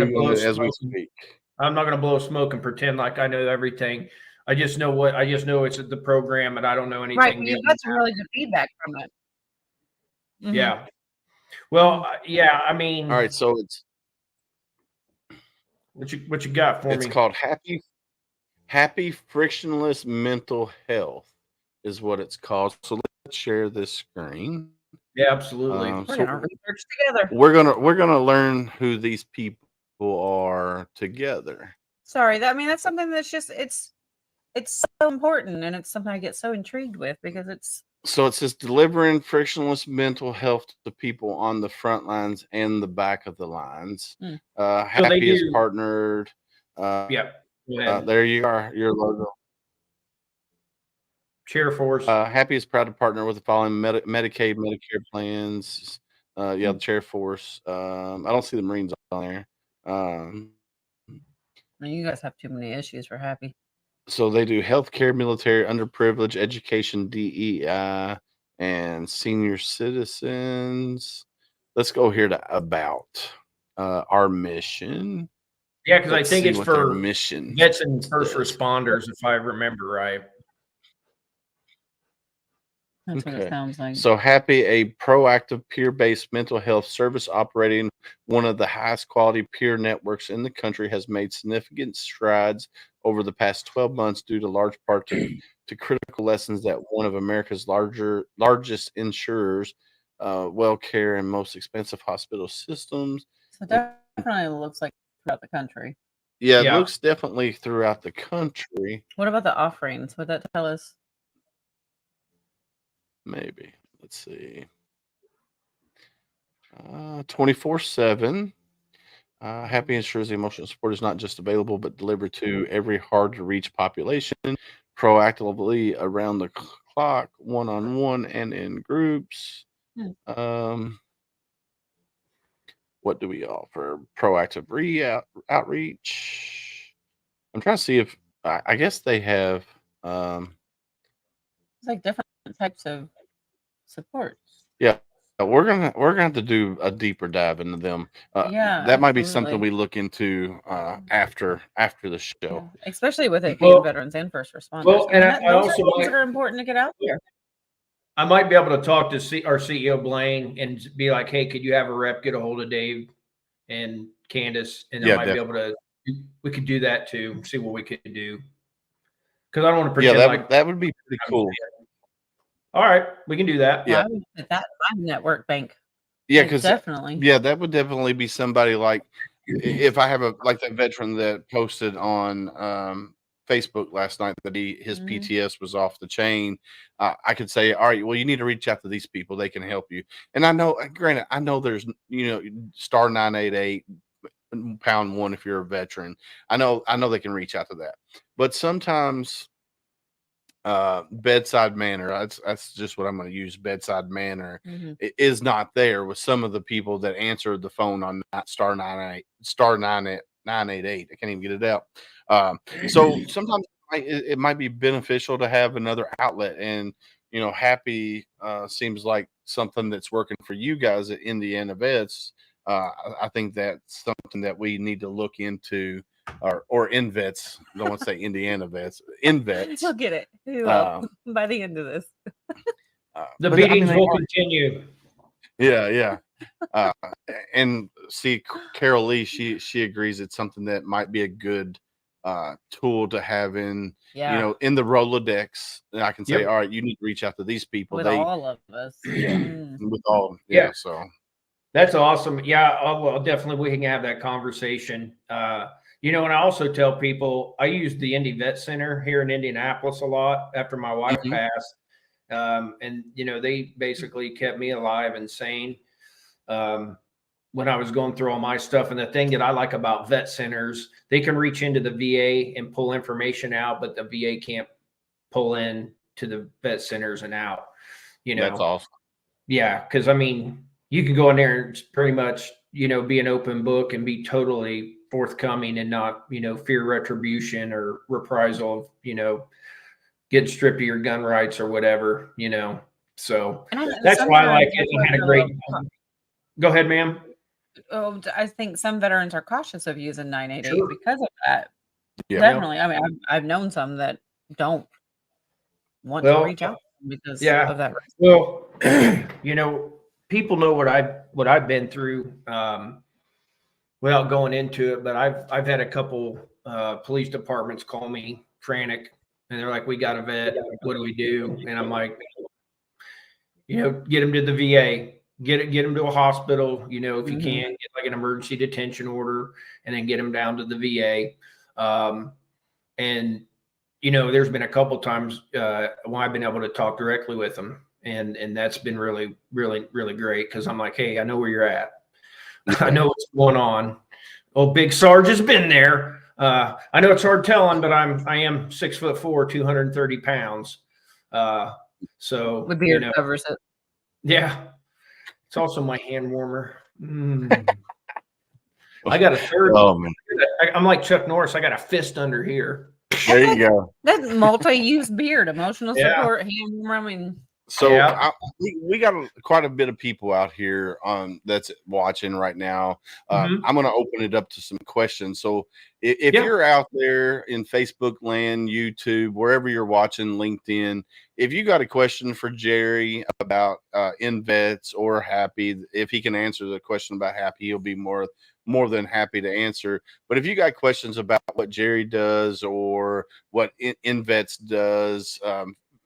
blow as we speak. I'm not gonna blow smoke and pretend like I know everything. I just know it's the program, and I don't know anything. Right, you got some really good feedback from it. Yeah. Well, yeah. I mean, all right. So it's what you got for me? It's called Happy Frictionless Mental Health is what it's called. So let's share this screen. Yeah, absolutely. We're gonna research together. We're gonna learn who these people are together. Sorry, that's something that's just it's so important, and it's something I get so intrigued with, because it's. So it says delivering frictionless mental health to people on the front lines and the back of the lines. Happy is partnered. There you are, your logo. Chair Force. Happy is proud to partner with the following Medicaid, Medicare plans. The Chair Force. I don't see the Marines on there. mean, you guys have too many issues for happy. So they do healthcare, military, underprivileged, education, DEI, and senior citizens. Let's go here to about our mission. Yeah, because I Let's think see it's what their for mission vets and first says. responders, if I remember right. That's what it sounds like. So Happy, a proactive peer-based mental health service operating one of the highest quality peer networks in the country, has made significant strides over the past 12 months due to large part to critical lessons that one of America's largest insurers, WellCare, and most expensive hospital systems. So definitely looks like throughout the country. Yeah, it looks definitely throughout the country. What about the offerings? Would that tell us? Maybe. Let's see. 24/7. Happy ensures the emotional support is not just available, but delivered to every hard-to-reach population, proactively around the clock, one-on-one and in groups. What do we offer? Proactive outreach. I'm trying to see if I guess they have. It's like different types of supports. Yeah, we're gonna have to do a deeper dive into them. Yeah, that might be something absolutely. we look into after the show. Yeah, especially with it being veterans and first responders. Well, and I those also are things that are important to get out there. I might be able to talk to our CEO Blaine and be like, "Hey, could you have a rep get a hold of Dave and Candace?" And I might be able to. We could do that too. See what we could do. Because I don't want to pretend that would be pretty cool. All right, we can do that. Yeah, I would put that in my network bank. Yeah, because definitely. Yeah, that would definitely be somebody like if I have that veteran that posted on Facebook last night that his PTS was off the chain. I could say, all right, well, you need to reach out to these people; they can help you. And I know, granted, I know there's star 988 #1 if you're a veteran. I know they can reach out to that, but sometimes bedside manner, that's just what I'm going to use. Bedside manner is not there with some of the people that answered the phone on star 988. I can't even get it out. So sometimes it might be beneficial to have another outlet, and Happy seems like something that's working for you guys at Indiana Vets. I think that's something that we need to look into. Or INvets. Don't want to say Indiana Vets. INvets. You'll get it. You will by the end of this. The beatings will continue. Yeah. And see, Carol Lee, she agrees it's something that might be a good tool to have in in the Rolodex. And I can say, all right, you need to reach out to these people. With all of us. With all. So that's awesome. Yeah, well, definitely we can have that conversation. And I also tell people I use the Indy Vet Center here in Indianapolis a lot after my wife passed. And they basically kept me alive and sane when I was going through all my stuff. And the thing that I like about vet centers, they can reach into the VA and pull information out, but the VA can't pull in to the vet centers and out. That's awesome. Yeah, because I mean, you can go in there and pretty much, be an open book and be totally forthcoming and not, fear retribution or reprisal of, get stripped of your gun rights or whatever, So that's why I like it. I had a great. Go ahead, ma'am. Oh, I think some veterans are cautious of using 988 because of that. Yeah. Definitely. I mean, I've known some that don't want to reach out because of that. Well, people know what I've been through without going into it, but I've had a couple police departments call me frantic, and they're like, "We got a vet. What do we do?" And I'm like, get them to the VA, get them to a hospital. If you can, get like an emergency detention order, and then get them down to the VA. And there's been a couple times when I've been able to talk directly with them. And that's been really, really, really great because I'm like, hey, I know where you're at. I know what's going on. Oh, Big Sarge has been there. I know it's hard telling, but I am 6'4", 230 pounds. So the beard covers it. Yeah, it's also my hand warmer. I got a third. Oh man, I'm like Chuck Norris. I got a fist under here. there you go. That multi-use beard, emotional Yeah. support, hand rubbing. So Yeah. we got quite a bit of people out here that's watching right now. I'm going to open it up to some questions. So if you're out there in Facebook land, YouTube, wherever you're watching, LinkedIn, if you got a question for Jerry about INvets or Happy, if he can answer the question about Happy, he'll be more than happy to answer. But if you got questions about what Jerry does or what INvets does,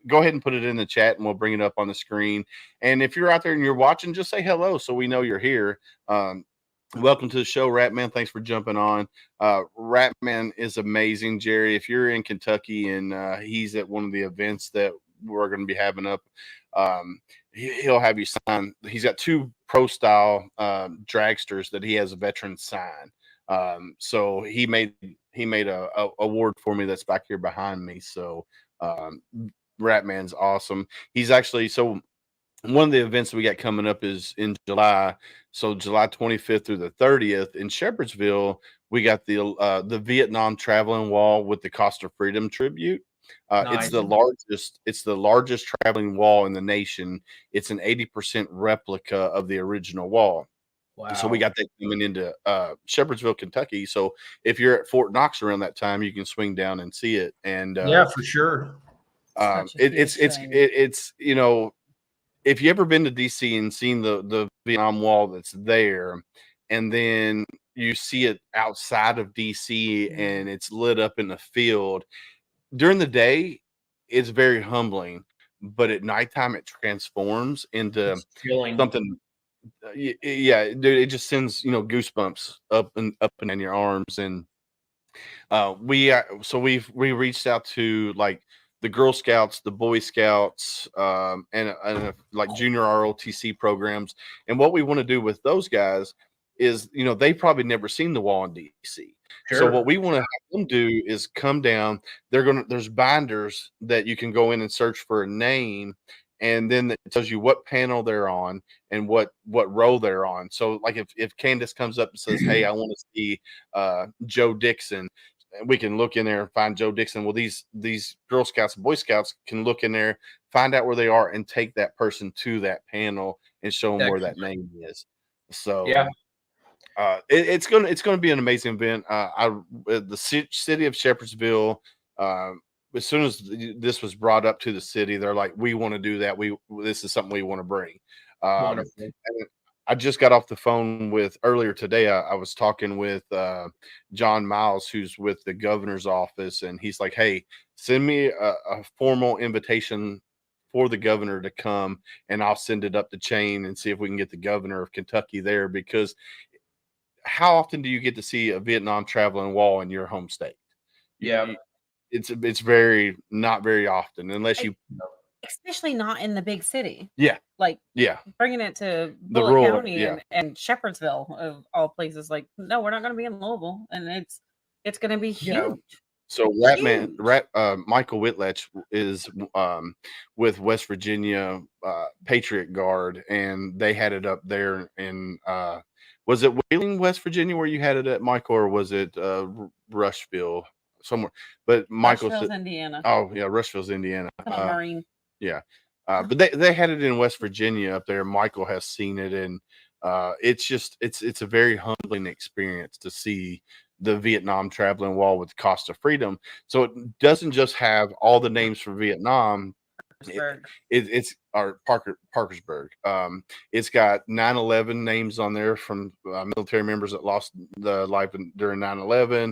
go ahead and put it in the chat and we'll bring it up on the screen. And if you're out there and you're watching, just say hello so we know you're here. Welcome to the show, Ratman. Thanks for jumping on. Ratman is amazing, Jerry. If you're in Kentucky and he's at one of the events that we're going to be having up, he'll have you sign. He's got 2 pro style dragsters that he has a veteran sign. So he made a award for me that's back here behind me. So Ratman's awesome. He's actually, so one of the events we got coming up is in July. So July 25th through the 30th in Shepherdsville, we got the Vietnam traveling wall with the Cost of Freedom tribute. Nice. It's the largest traveling wall in the nation. It's an 80% replica of the original wall. Wow. So we got that coming into Shepherdsville, Kentucky. So if you're at Fort Knox around that time, you can swing down and see it. And yeah, for sure. It's you know, if you ever been to DC and seen the Vietnam Wall that's there, and then you see it outside of DC and it's lit up in the field during the day, it's very humbling, but at nighttime it transforms into something. Yeah, dude, it just sends goosebumps up and down your arms. And we reached out to like the Girl Scouts, the Boy Scouts, and like junior ROTC programs. And what we want to do with those guys is, they probably never seen the wall in DC. Sure. So what we want to have them do is come down. There's binders that you can go in and search for a name, and then it tells you what panel they're on and what row they're on. So like if Candace comes up and says, "Hey, I want to see Joe Dixon," we can look in there and find Joe Dixon. Well, these Girl Scouts and Boy Scouts can look in there, find out where they are, and take that person to that panel and show them where that name is. So yeah, it's gonna be an amazing event. The city of Shepherdsville, as soon as this was brought up to the city, they're like, "We want to do that. This is something we want to bring." And I just got off the phone earlier today. I was talking with John Miles, who's with the governor's office, and he's like, "Hey, send me a formal invitation for the governor to come, and I'll send it up the chain and see if we can get the governor of Kentucky there." Because how often do you get to see a Vietnam traveling wall in your home state? Yeah, it's not very often, unless you. Especially not in the big city. Yeah. Like, yeah. Bringing it to The Bullitt rural, County and Shepherdsville of all places. Like, no, we're not going to be in Louisville, and it's going to be huge. Yeah. So Michael Whitlatch is with West Virginia Patriot Guard, and they had it up there in was it Wheeling, West Virginia, where you had it at, Michael, or was it Rushville somewhere? But Michael's Indiana. Oh yeah, Rushville's Indiana. Marine. Yeah. But they had it in West Virginia up there. Michael has seen it, and it's a very humbling experience to see the Vietnam traveling wall with the Cost of Freedom. So it doesn't just have all the names for Vietnam. It's Parkersburg. It's got 9/11 names on there from military members that lost their life during 9/11.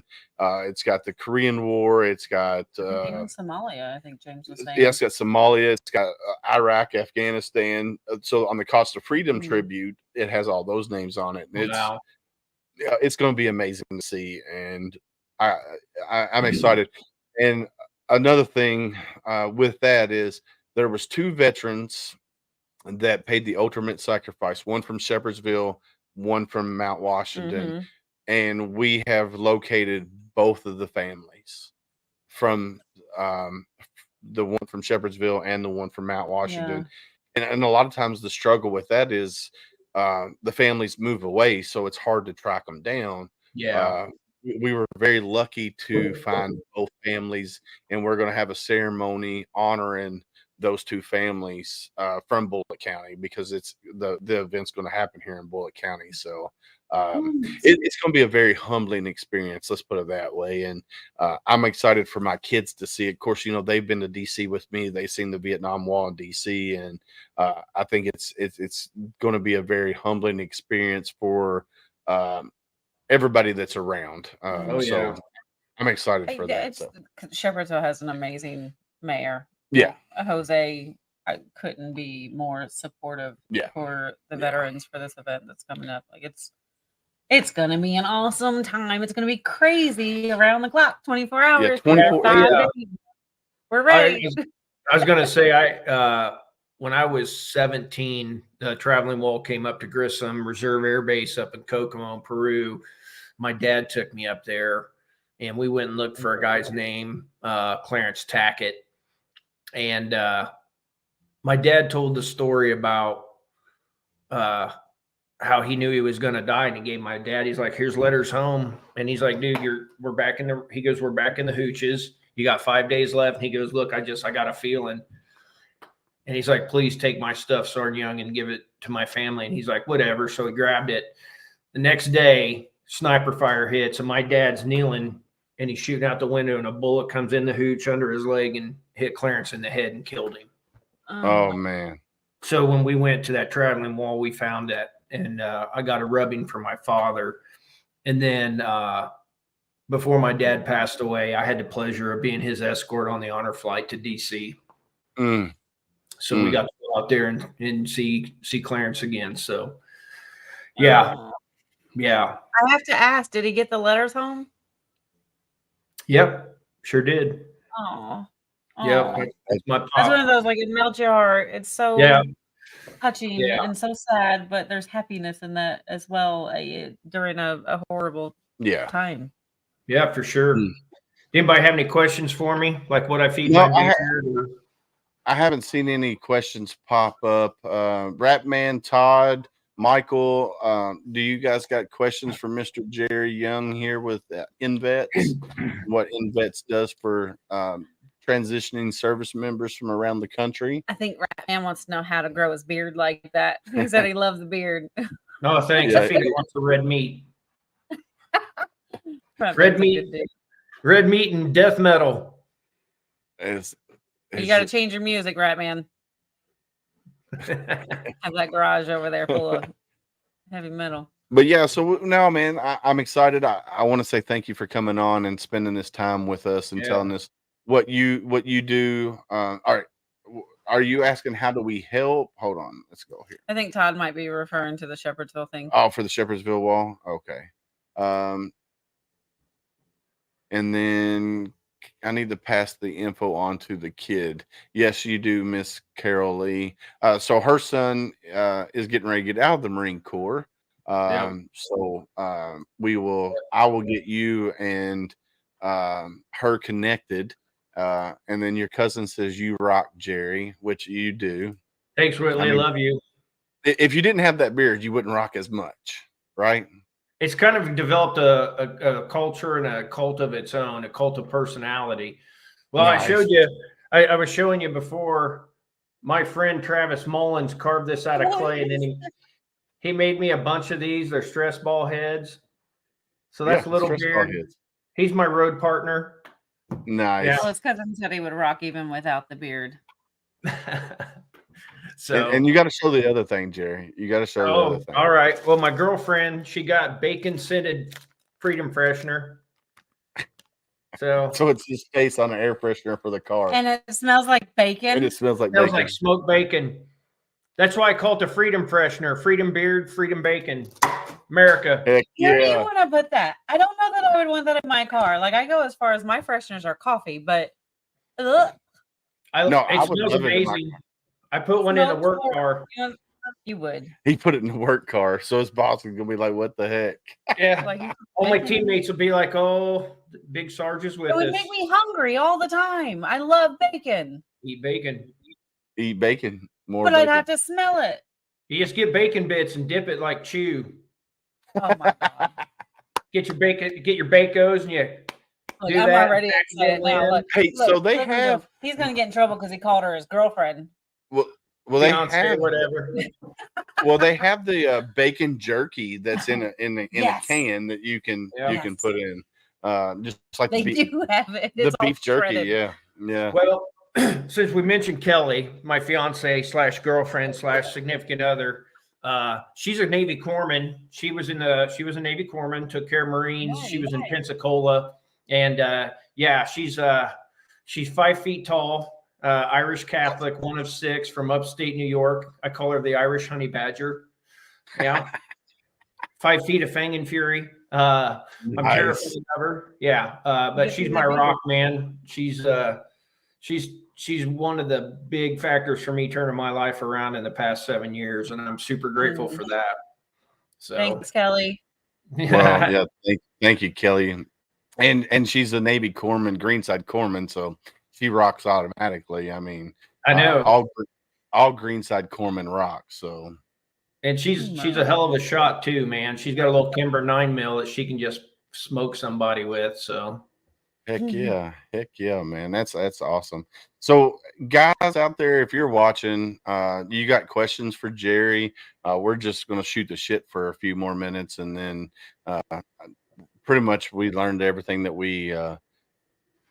It's got the Korean War. It's got even Somalia, I think James was saying. Yeah, it's got Somalia. It's got Iraq, Afghanistan. So on the Cost of Freedom tribute, it has all those names on it. And it's going to be amazing to see, and I'm excited. And another thing with that is, there was 2 veterans that paid the ultimate sacrifice, one from Shepherdsville, one from Mount Washington. And we have located both of the families from the one from Shepherdsville and the one from Mount Washington. And a lot of times the struggle with that is the families move away, so it's hard to track them down. Yeah. We were very lucky to find both families, and we're going to have a ceremony honoring those two families from Bullitt County, because it's the event's going to happen here in Bullitt County. So it's going to be a very humbling experience, let's put it that way. And I'm excited for my kids to see it. Of course, they've been to DC with me. They've seen the Vietnam Wall in DC, and I think it's going to be a very humbling experience for everybody that's around. So I'm excited for that. So. Shepherdsville has an amazing mayor. Yeah. Jose, I couldn't be more supportive for the veterans for this event that's coming up. Like it's going to be an awesome time. It's going to be crazy around the clock, 24 hours. 24 days. We're ready. I was going to say, when I was 17, the Traveling Wall came up to Grissom Reserve Air Base up in Kokomo, Peru. My dad took me up there, and we went and looked for a guy's name, Clarence Tackett. And my dad told the story about how he knew he was going to die, and he gave my dad, he's like, here's letters home. And he's like, dude, we're back in the hooches. You got 5 days left. And he goes, look, I got a feeling. And he's like, please take my stuff, Sergeant Young, and give it to my family. And he's like, whatever. So he grabbed it. The next day, sniper fire hits, and my dad's kneeling, and he's shooting out the window, and a bullet comes in the hooch under his leg and hit Clarence in the head and killed him. Oh, man. So when we went to that Traveling Wall, we found that, and I got a rubbing from my father. And then before my dad passed away, I had the pleasure of being his escort on the honor flight to D.C. So we got to go out there and see Clarence again. So, yeah. I have to ask, did he get the letters home? Yep, sure did. Oh. Yep, that's my pop. That's one of those, like, it melts your heart. It's so touching and so sad, but there's happiness in that as well during a horrible time. Yeah, for sure. Anybody have any questions for me? Like what I feed my beard? I haven't seen any questions pop up. Ratman, Todd, Michael, do you guys got questions for Mr. Jerry Young here with INvets? What INvets does for transitioning service members from around the country? I think Ratman wants to know how to grow his beard like that. He said he loves the beard. No, thanks. I think he wants the red meat. Red meat and death metal. You got to change your music, Ratman. Have that garage over there full of heavy metal. But yeah, so now, man, I'm excited. I want to say thank you for coming on and spending this time with us and telling us what you do. All right. Are you asking how do we help? Hold on. Let's go here. I think Todd might be referring to the Shepherdsville thing. Oh, for the Shepherdsville wall? Okay. And then I need to pass the info on to the kid. Yes, you do, Miss Carol Lee. So her son is getting ready to get out of the Marine Corps. So I will get you and her connected. And then your cousin says you rock, Jerry, which you do. Thanks, Whitley. I love you. If you didn't have that beard, you wouldn't rock as much, right? It's kind of developed a culture and a cult of its own, a cult of personality. Well, nice. I was showing you before, my friend Travis Mullins carved this out of clay, and then he made me a bunch of these. They're stress ball heads. So that's Little Beard. He's my road partner. Nice. Yeah. Well, his cousin said he would rock even without the beard. So and you got to show the other thing, Jerry. You got to show the other thing. All right. Well, my girlfriend, she got bacon scented Freedom freshener. So it's his face on an air freshener for the car, and it smells like bacon. And it smells like smoked bacon. That's why I call it the Freedom freshener. Freedom beard, freedom bacon. America. Heck yeah. Where do you want to put that? I don't know that I would want that in my car. Like, I go as far as my fresheners are coffee, but it smells amazing. I put one in the work car. You would. He put it in the work car, so his boss is gonna be like, "What the heck?" Yeah. All my teammates would be like, "Oh, Big Sarge is with us." It would make me hungry all the time. I love bacon. Eat bacon. Eat bacon more. But I'd have to smell it. You just get bacon bits and dip it like chew. Oh my god. get your Bacos, and you Look, do I'm that. already excited now. Look, Hey, look, so they look at have. him. He's gonna get in trouble because he called her his girlfriend. Well, they Fiance, have whatever. Well, they have the bacon jerky that's in a Yes. can that you can put in. Just like They do have it. It's the beef all jerky. shredded. Yeah. Well, since we mentioned Kelly, my fiance / girlfriend / significant other, she's a Navy corpsman. She was a Navy corpsman, took care of Marines. She was in Pensacola, and she's 5 feet tall, Irish Catholic, one of 6 from upstate New York. I call her the Irish honey badger. Yeah, 5 feet of fang and fury. I'm terrified of her. Yeah, but she's my rock, man. She's one of the big factors for me turning my life around in the past 7 years, and I'm super grateful for that. So thanks, Kelly. Well, yeah, thank you, Kelly. And she's a Navy corpsman, Greenside corpsman, so she rocks automatically. I mean, I know all Greenside corpsmen rock. So, and she's a hell of a shot too, man. She's got a little Kimber 9mm that she can just smoke somebody with. So. heck yeah, man. That's awesome. So, guys out there, if you're watching, you got questions for Jerry, we're just going to shoot the shit for a few more minutes, and then pretty much we learned everything that we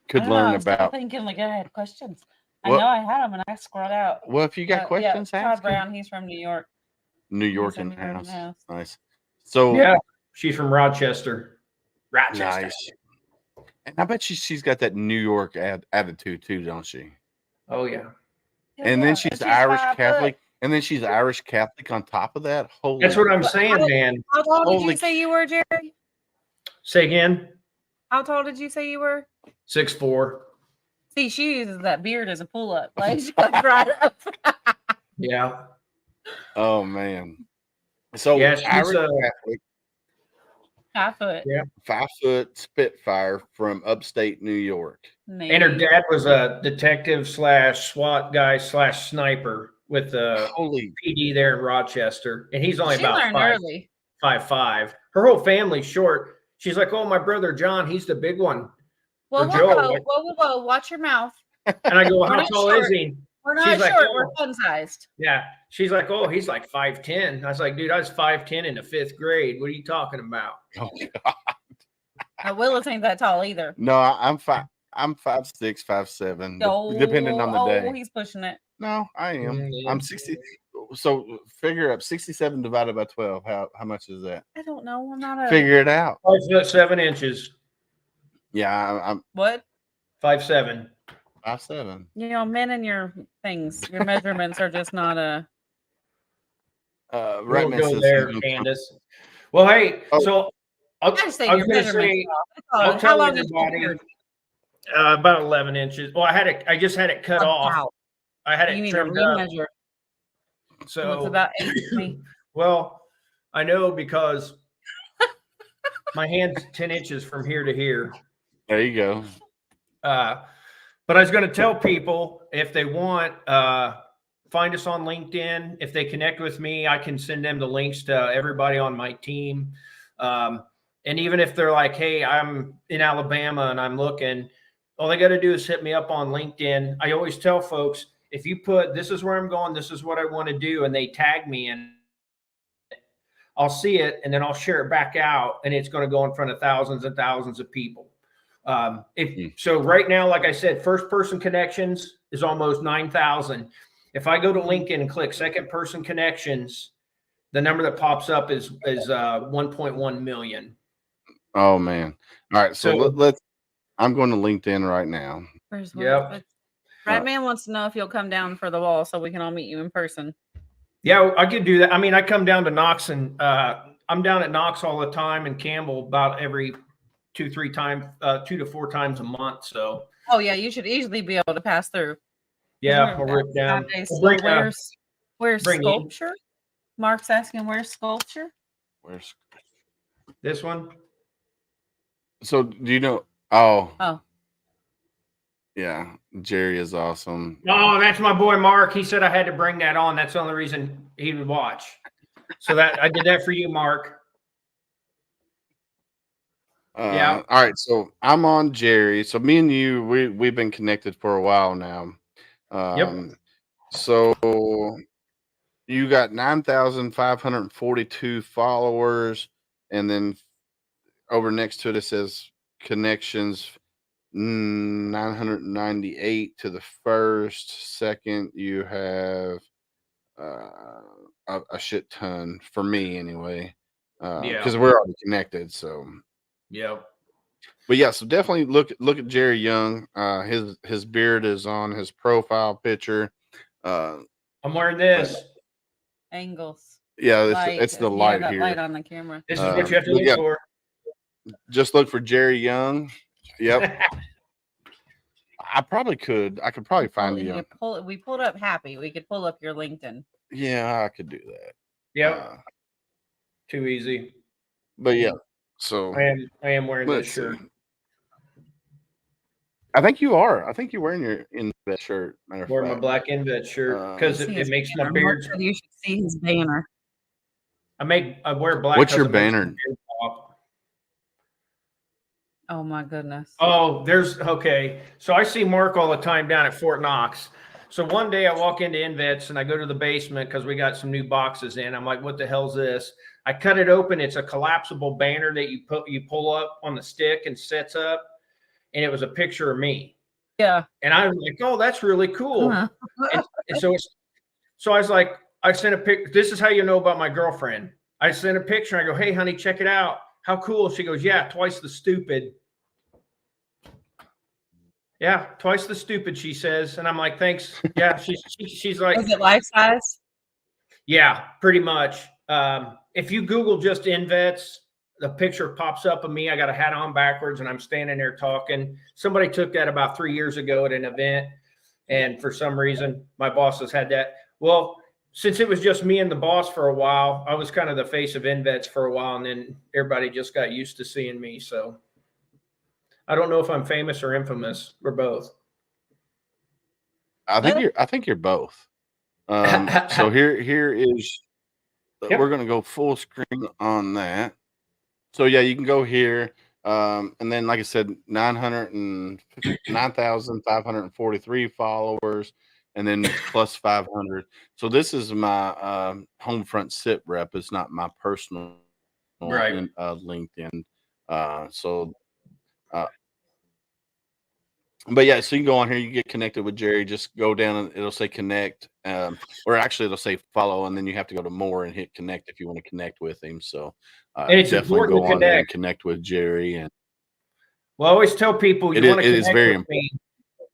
could learn about. I'm thinking like I had questions. I know I had them, and I scrolled out. Well, if you got questions, Todd ask Brown, he's from New York. New York in house. Nice. So yeah, she's from Rochester. Nice. And I bet she's got that New York attitude too, don't she? Oh yeah. And then she's Irish Catholic. And then she's Irish Catholic on top of that. Holy, that's what I'm saying, man. How tall did you say you were, Jerry? Say again. How tall did you say you were? 6'4". See, she uses that beard as a pull-up. Like she comes right up. Yeah. Oh man. So yeah, she's Irish Catholic. 5 foot. Yeah. 5 foot Spitfire from upstate New York. Maybe. And her dad was a detective / SWAT guy / sniper with the PD there in Rochester, and he's only about 5'5". Her whole family's short. She's like, "Oh, my brother John, he's the big one." Whoa! Watch your mouth. And I go, "How tall is he?" We're not short. We're fun-sized. Yeah. She's like, "Oh, he's like 5'10". I was like, "Dude, I was 5'10" in the 5th grade. What are you talking about?" Oh God. Willis ain't that tall either. No, I'm 5'6", 5'7", depending on the day. Oh, he's pushing it. No, I am. I'm 60. So figure up 67 divided by 12. How much is that? I don't know. I'm not a figure it out. 5'7". Yeah, I'm what? 5'7". 5'7". You know, men and your things, your measurements are just not a. We'll go there, Candace. Well, hey, so I'll tell everybody about 11 inches. Well, I just had it cut off. I had it trimmed up. So it's about 8 feet. Well, I know because my hand's 10 inches from here to here. There you go. But I was going to tell people if they want, find us on LinkedIn. If they connect with me, I can send them the links to everybody on my team. And even if they're like, "Hey, I'm in Alabama and I'm looking," all they got to do is hit me up on LinkedIn. I always tell folks, if you put, "This is where I'm going, this is what I want to do," and they tag me in, I'll see it and then I'll share it back out, and it's going to go in front of thousands and thousands of people. So right now, like I said, first person connections is almost 9,000. If I go to LinkedIn and click second person connections, the number that pops up is 1.1 million. Oh man. All right. So let's, I'm going to LinkedIn right now. Yep. Brad Man wants to know if you'll come down for the wall so we can all meet you in person. Yeah, I could do that. I mean, I come down to Knox, and I'm down at Knox all the time, and Campbell about every 2 to 4 times a month. So. Oh yeah, you should easily be able to pass through. Yeah, we'll rip down. Where's sculpture? Mark's asking, where's sculpture? Where's this one? So do you know? Oh. Yeah, Jerry is awesome. Oh, that's my boy Mark. He said I had to bring that on. That's the only reason he would watch. So that I did that for you, Mark. Yeah. All right. So I'm on Jerry. So me and you, we've been connected for a while now. Yep. So you got 9,542 followers, and then over next to it, it says connections 998 to the first. Second, you have a shit ton for me anyway, Yeah. because we're already connected. So, Yep. but yeah, so definitely look at Jerry Young. His beard is on his profile picture. Uh, I'm wearing but this. Angles. yeah, Light. it's the Yeah, light that here. light on the camera. This is what you have to But look yeah, for. just look for Jerry Young. Yep. I could probably find you. We pulled up Happy. We could pull up your LinkedIn. Yeah, I could do that. Yep. Too easy. But yeah, so I am wearing this let's shirt. see. I think you are. I think you're wearing your INvets shirt. Matter of Wearing my fact, black INvets shirt because See it his makes my banner. beard. You should see his banner. I wear black. What's your 'cause it makes my banner? beard pop. Oh my goodness. Oh, okay. So I see Mark all the time down at Fort Knox. So one day I walk into INvets and I go to the basement because we got some new boxes in. I'm like, what the hell's this? I cut it open. It's a collapsible banner that you pull up on the stick and sets up. And it was a picture of me. Yeah. And I was like, oh, that's really cool. Uh-huh. And so I was like, I sent a pic. This is how you know about my girlfriend. I sent a picture. I go, hey, honey, check it out. How cool. She goes, yeah, twice the stupid. Yeah, twice the stupid, she says. And I'm like, thanks. Yeah, she's like, Is it life size? yeah, pretty much. If you Google just INvets, the picture pops up of me. I got a hat on backwards and I'm standing there talking. Somebody took that about 3 years ago at an event. And for some reason, my boss has had that. Well, since it was just me and the boss for a while, I was kind of the face of INvets for a while. And then everybody just got used to seeing me. So I don't know if I'm famous or infamous. We're both. I think you're both. So here is. Yep. We're gonna go full screen on that. So yeah, you can go here, and then like I said, 9,543 followers, and then plus 500. So this is my HomeFront Sitrep. It's not my personal Right. LinkedIn. So. But yeah, so you can go on here, you get connected with Jerry, just go down and it'll say connect, or actually it'll say follow, and then you have to go to more and hit connect if you want to connect with him. So And it's definitely important go to on there and connect. connect with Jerry. And Well, I always tell people you want to it is connect very with me.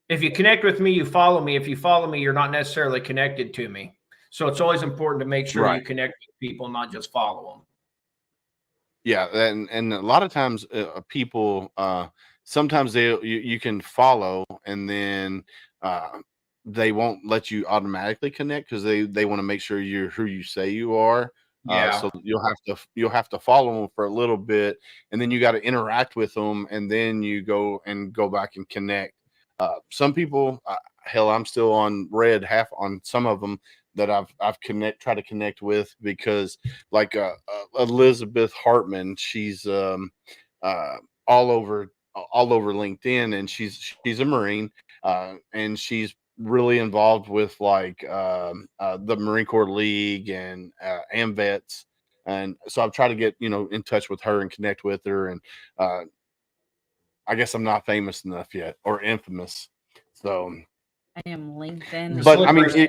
If you connect with me, you follow me. If you follow me, you're not necessarily connected to me. So it's always important to make sure you connect with people, not just follow them. Yeah, and a lot of times people sometimes you can follow and then they won't let you automatically connect because they want to make sure you're who you say you are. Yeah. So you'll have to follow them for a little bit, and then you got to interact with them, and then you go back and connect. Some people, hell, I'm still on red half on some of them that I've tried to connect with because like Elizabeth Hartman, she's all over LinkedIn, and she's a Marine, and she's really involved with like the Marine Corps League and INvets, and so I've tried to get in touch with her and connect with her, and I guess I'm not famous enough yet or infamous, so I am LinkedIn. but I mean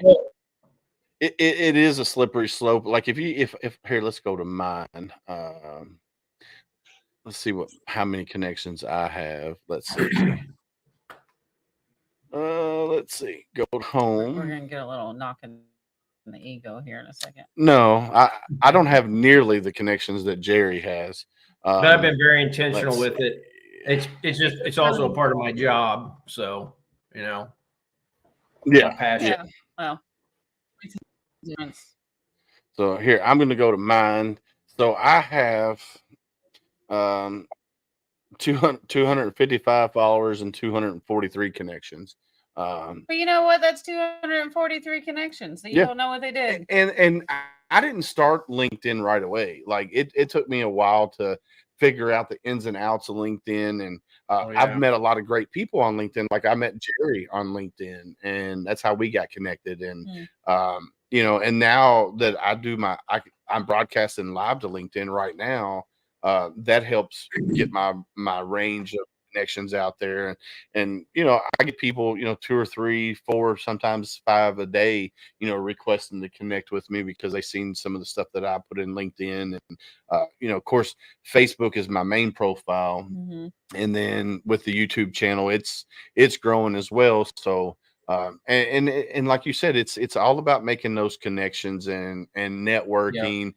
it is a slippery slope. Like if here, let's go to mine. Let's see how many connections I have. Let's see. Let's see. Go home. We're gonna get a little knock in the ego here in a second. No, I don't have nearly the connections that Jerry has. But I've been very intentional with it. It's also a part of my job. So, yeah, my passion. Yeah. Well, so here I'm going to go to mine. So I have 255 followers and 243 connections. But you know what? That's 243 connections. So you don't know what they did. And I didn't start LinkedIn right away. Like it took me a while to figure out the ins and outs of LinkedIn. And I've met a lot of great people on LinkedIn. Like I met Jerry on LinkedIn, and that's how we got connected. And you know, and now that I do I'm broadcasting live to LinkedIn right now. That helps get my range of connections out there. And you know, I get people, you know, 2 or 3, 4, sometimes 5 a day, you know, requesting to connect with me because they've seen some of the stuff that I put in LinkedIn. And you know, of course, Facebook is my main profile. And then with the YouTube channel, it's growing as well. So and like you said, it's all about making those connections and networking.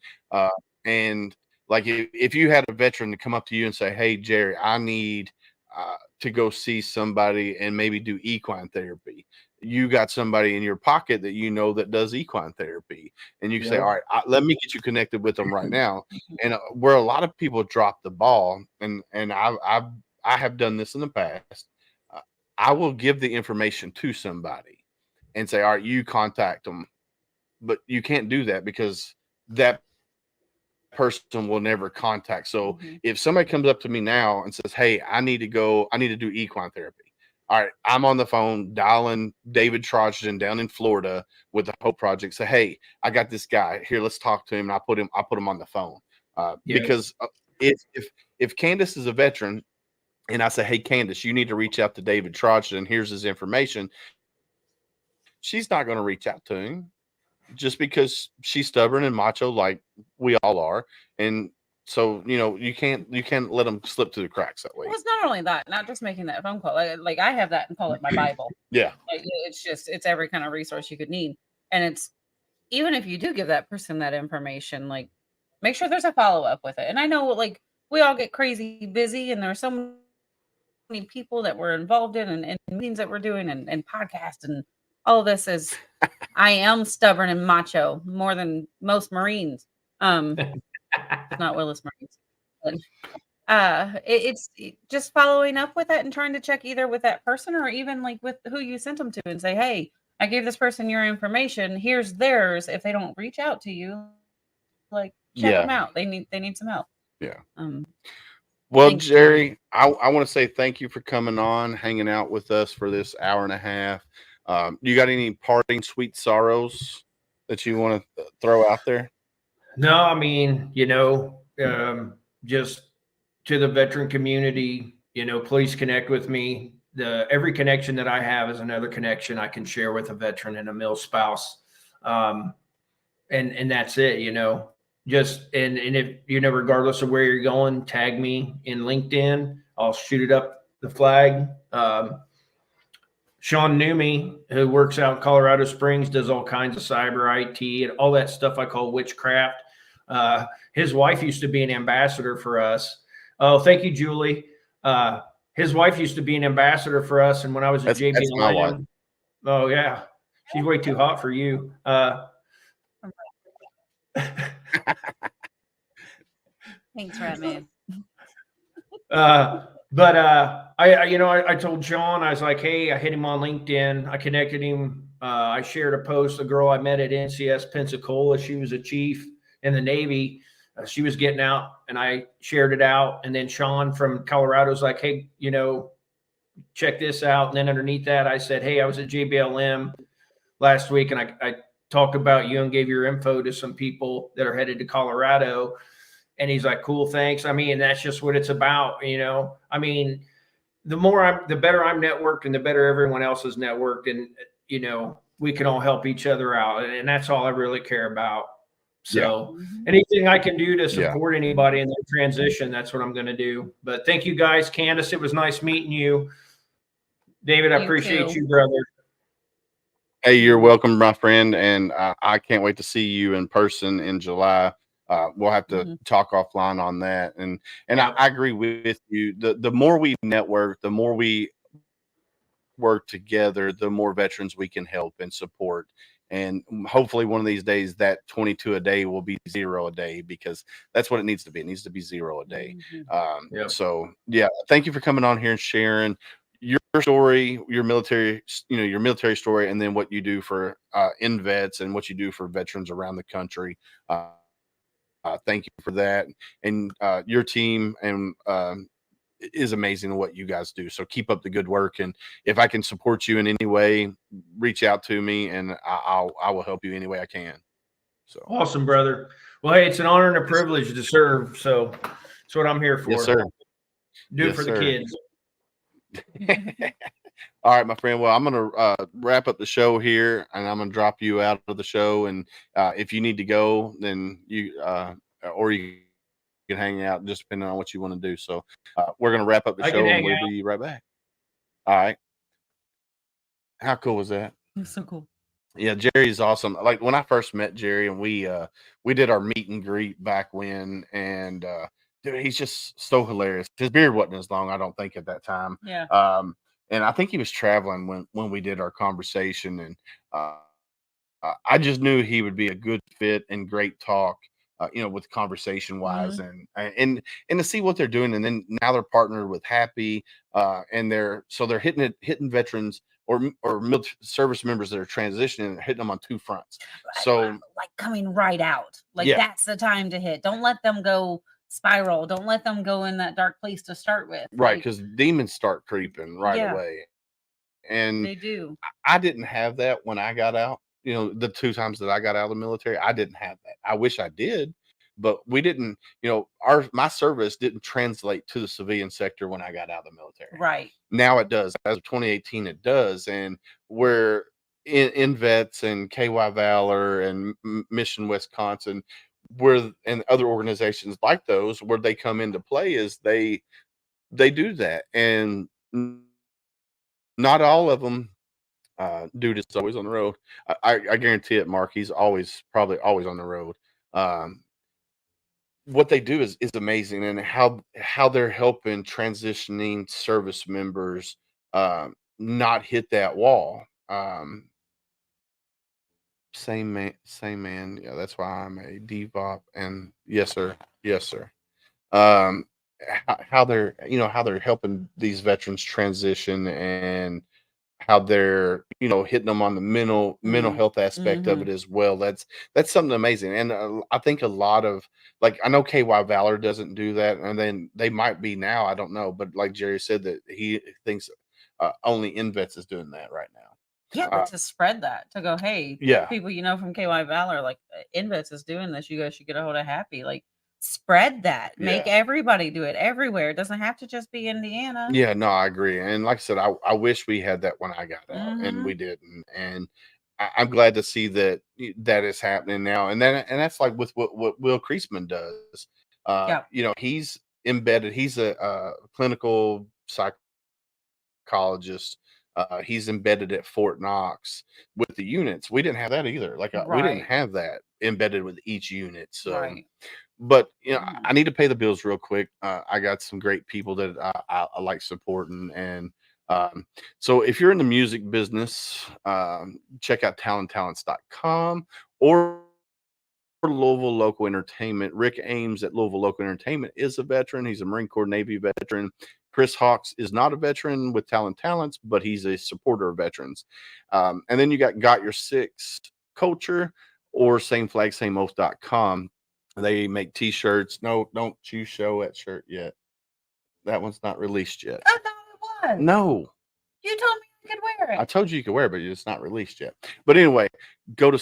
And like if you had a veteran to come up to you and say, "Hey, Jerry, I need to go see somebody and maybe do equine therapy," you got somebody in your pocket that you know that does equine therapy, and you say, "All right, let me get you connected with them right now." And where a lot of people drop the ball, and I have done this in the past. I will give the information to somebody and say, "All right, you contact them," but you can't do that because that person will never contact. So if somebody comes up to me now and says, "Hey, I need to do equine therapy." All right, I'm on the phone dialing David Trojan down in Florida with the Hope Project. Say, "Hey, I got this guy here. Let's talk to him." And I put him on the phone because if Candace is a veteran and I say, "Hey, Candace, you need to reach out to David Trojan. Here's his information," she's not going to reach out to him just because she's stubborn and macho like we all are. And so, you know, you can't let them slip through the cracks that way. Well, it's not only that, not just making that phone call. Like I have that and call it my Bible. Yeah. Like it's every kind of resource you could need. And it's, even if you do give that person that information, like make sure there's a follow-up with it. And I know like we all get crazy busy and there's so many people that we're involved in and meetings that we're doing and podcasts and all this is I am stubborn and macho more than most Marines. Not Willis Marines. But, it's just following up with it and trying to check either with that person or even like with who you sent them to and say, "Hey, I gave this person your information. Here's theirs." If they don't reach out to you, like check them out. They need some help. Yeah. Well, thanks, Jerry, I want to say thank you for coming on, hanging out with us for this hour and a half. You got any parting sweet sorrows that you want to throw out there? No, I mean, you know, just to the veteran community, you know, please connect with me. Every connection that I have is another connection I can share with a veteran and a mil spouse. And that's it, you know, just, and if, you know, regardless of where you're going, tag me in LinkedIn, I'll shoot it up the flag. Sean Newmy, who works out in Colorado Springs, does all kinds of cyber IT and all that stuff I call witchcraft. His wife used to be an ambassador for us. Oh, thank you, Julie. His wife used to be an ambassador for us. And when I was at JBLM, oh yeah, she's way too hot for you. Thanks, Ratman. But I told Sean, I was like, hey, I hit him on LinkedIn. I connected him. I shared a post. A girl I met at NCS Pensacola, she was a chief in the Navy. She was getting out, and I shared it out. And then Sean from Colorado was like, hey, you know, check this out. And then underneath that, I said, hey, I was at JBLM last week, and I talked about you and gave your info to some people that are headed to Colorado. And he's like, cool, thanks. I mean, that's just what it's about, you know. I mean, the better I'm networked and the better everyone else is networked. And, you know, we can all help each other out. And that's all I really care about. So anything I can do to support anybody in their transition, that's what I'm going to do. But thank you guys. Candace, it was nice meeting you. David, I appreciate you, brother. Hey, you're welcome, my friend. And I can't wait to see you in person in July. We'll have to talk offline on that. And I agree with you. The more we network, the more we work together, the more veterans we can help and support. And hopefully one of these days that 22 a day will be 0 a day, because that's what it needs to be. It needs to be 0 a day. So yeah, thank you for coming on here and sharing your story, your military story, and then what you do for INvets and what you do for veterans around the country. thank you for that. And your team and is amazing what you guys do. So keep up the good work. And if I can support you in any way, reach out to me, and I will help you any way I can. So awesome, brother. Well, hey, it's an honor and a privilege to serve. So that's what I'm here for. yes, sir. Do it for the kids. All right, my friend. Well, I'm going to wrap up the show here, and I'm going to drop you out of the show. And if you need to go, then or you can hang out, just depending on what you want to do. So we're going to wrap up the show, and we'll be right back. All right. How cool was that? It's so cool. Yeah, Jerry's awesome. Like when I first met Jerry, and we did our meet and greet back when, and dude, he's just so hilarious. His beard wasn't as long, I don't think, at that time. Yeah. And I think he was traveling when we did our conversation, and I just knew he would be a good fit and great talk, with conversation wise, and to see what they're doing, and then now they're partnered with Happy, and they're hitting veterans or military service members that are transitioning and hitting them on two fronts. So like coming right out, like that's the time to hit. Don't let them go spiral. Don't let them go in that dark place to start with. Right, because demons start creeping right away. And they do. I didn't have that when I got out. The 2 times that I got out of the military, I didn't have that. I wish I did, but we didn't, my service didn't translate to the civilian sector when I got out of the military. Right. Now it does. As of 2018, it does. And we're in INvets and KY Valor and Mission Wisconsin, and other organizations like those, where they come into play, is they do that. And not all of them, dude is always on the road. I guarantee it, Mark. He's probably always on the road. What they do is amazing, and how they're helping transitioning service members not hit that wall. Same man. Yeah, that's why I'm a DVOP. And yes, sir. How they're helping these veterans transition, and how they're hitting them on the mental health aspect of it as well. That's something amazing. And I think a lot of, like, I know KY Valor doesn't do that, and then they might be now, I don't know, but like Jerry said, that he thinks only INvets is doing that right now. Yeah, but to spread that, to go, hey, people from KY Valor, like, INvets is doing this, you guys should get a hold of Happy. Like, spread that. Make everybody do it everywhere. It doesn't have to just be Indiana. Yeah, no, I agree. And like I said, I wish we had that when I got out, and we didn't. And I'm glad to see that is happening now. And that's like with what Will Kreisman does. He's embedded. He's a clinical psychologist. He's embedded at Fort Knox with the units. We didn't have that either. Like we didn't have that embedded with each unit. So, but I need to pay the bills real quick. I got some great people that I like supporting, and so if you're in the music business, check out talenttalents.com or Louisville Local Entertainment. Rick Ames at Louisville Local Entertainment is a veteran. He's a Marine Corps Navy veteran. Chris Hawks is not a veteran with Talents, but he's a supporter of veterans. And then you got Your Six Culture or sameflagsameoath.com. They make t-shirts. No, don't you show that shirt yet. That one's not released yet. I thought it was. No. You told me I could wear it. I told you could wear it, but it's not released yet. But anyway, go to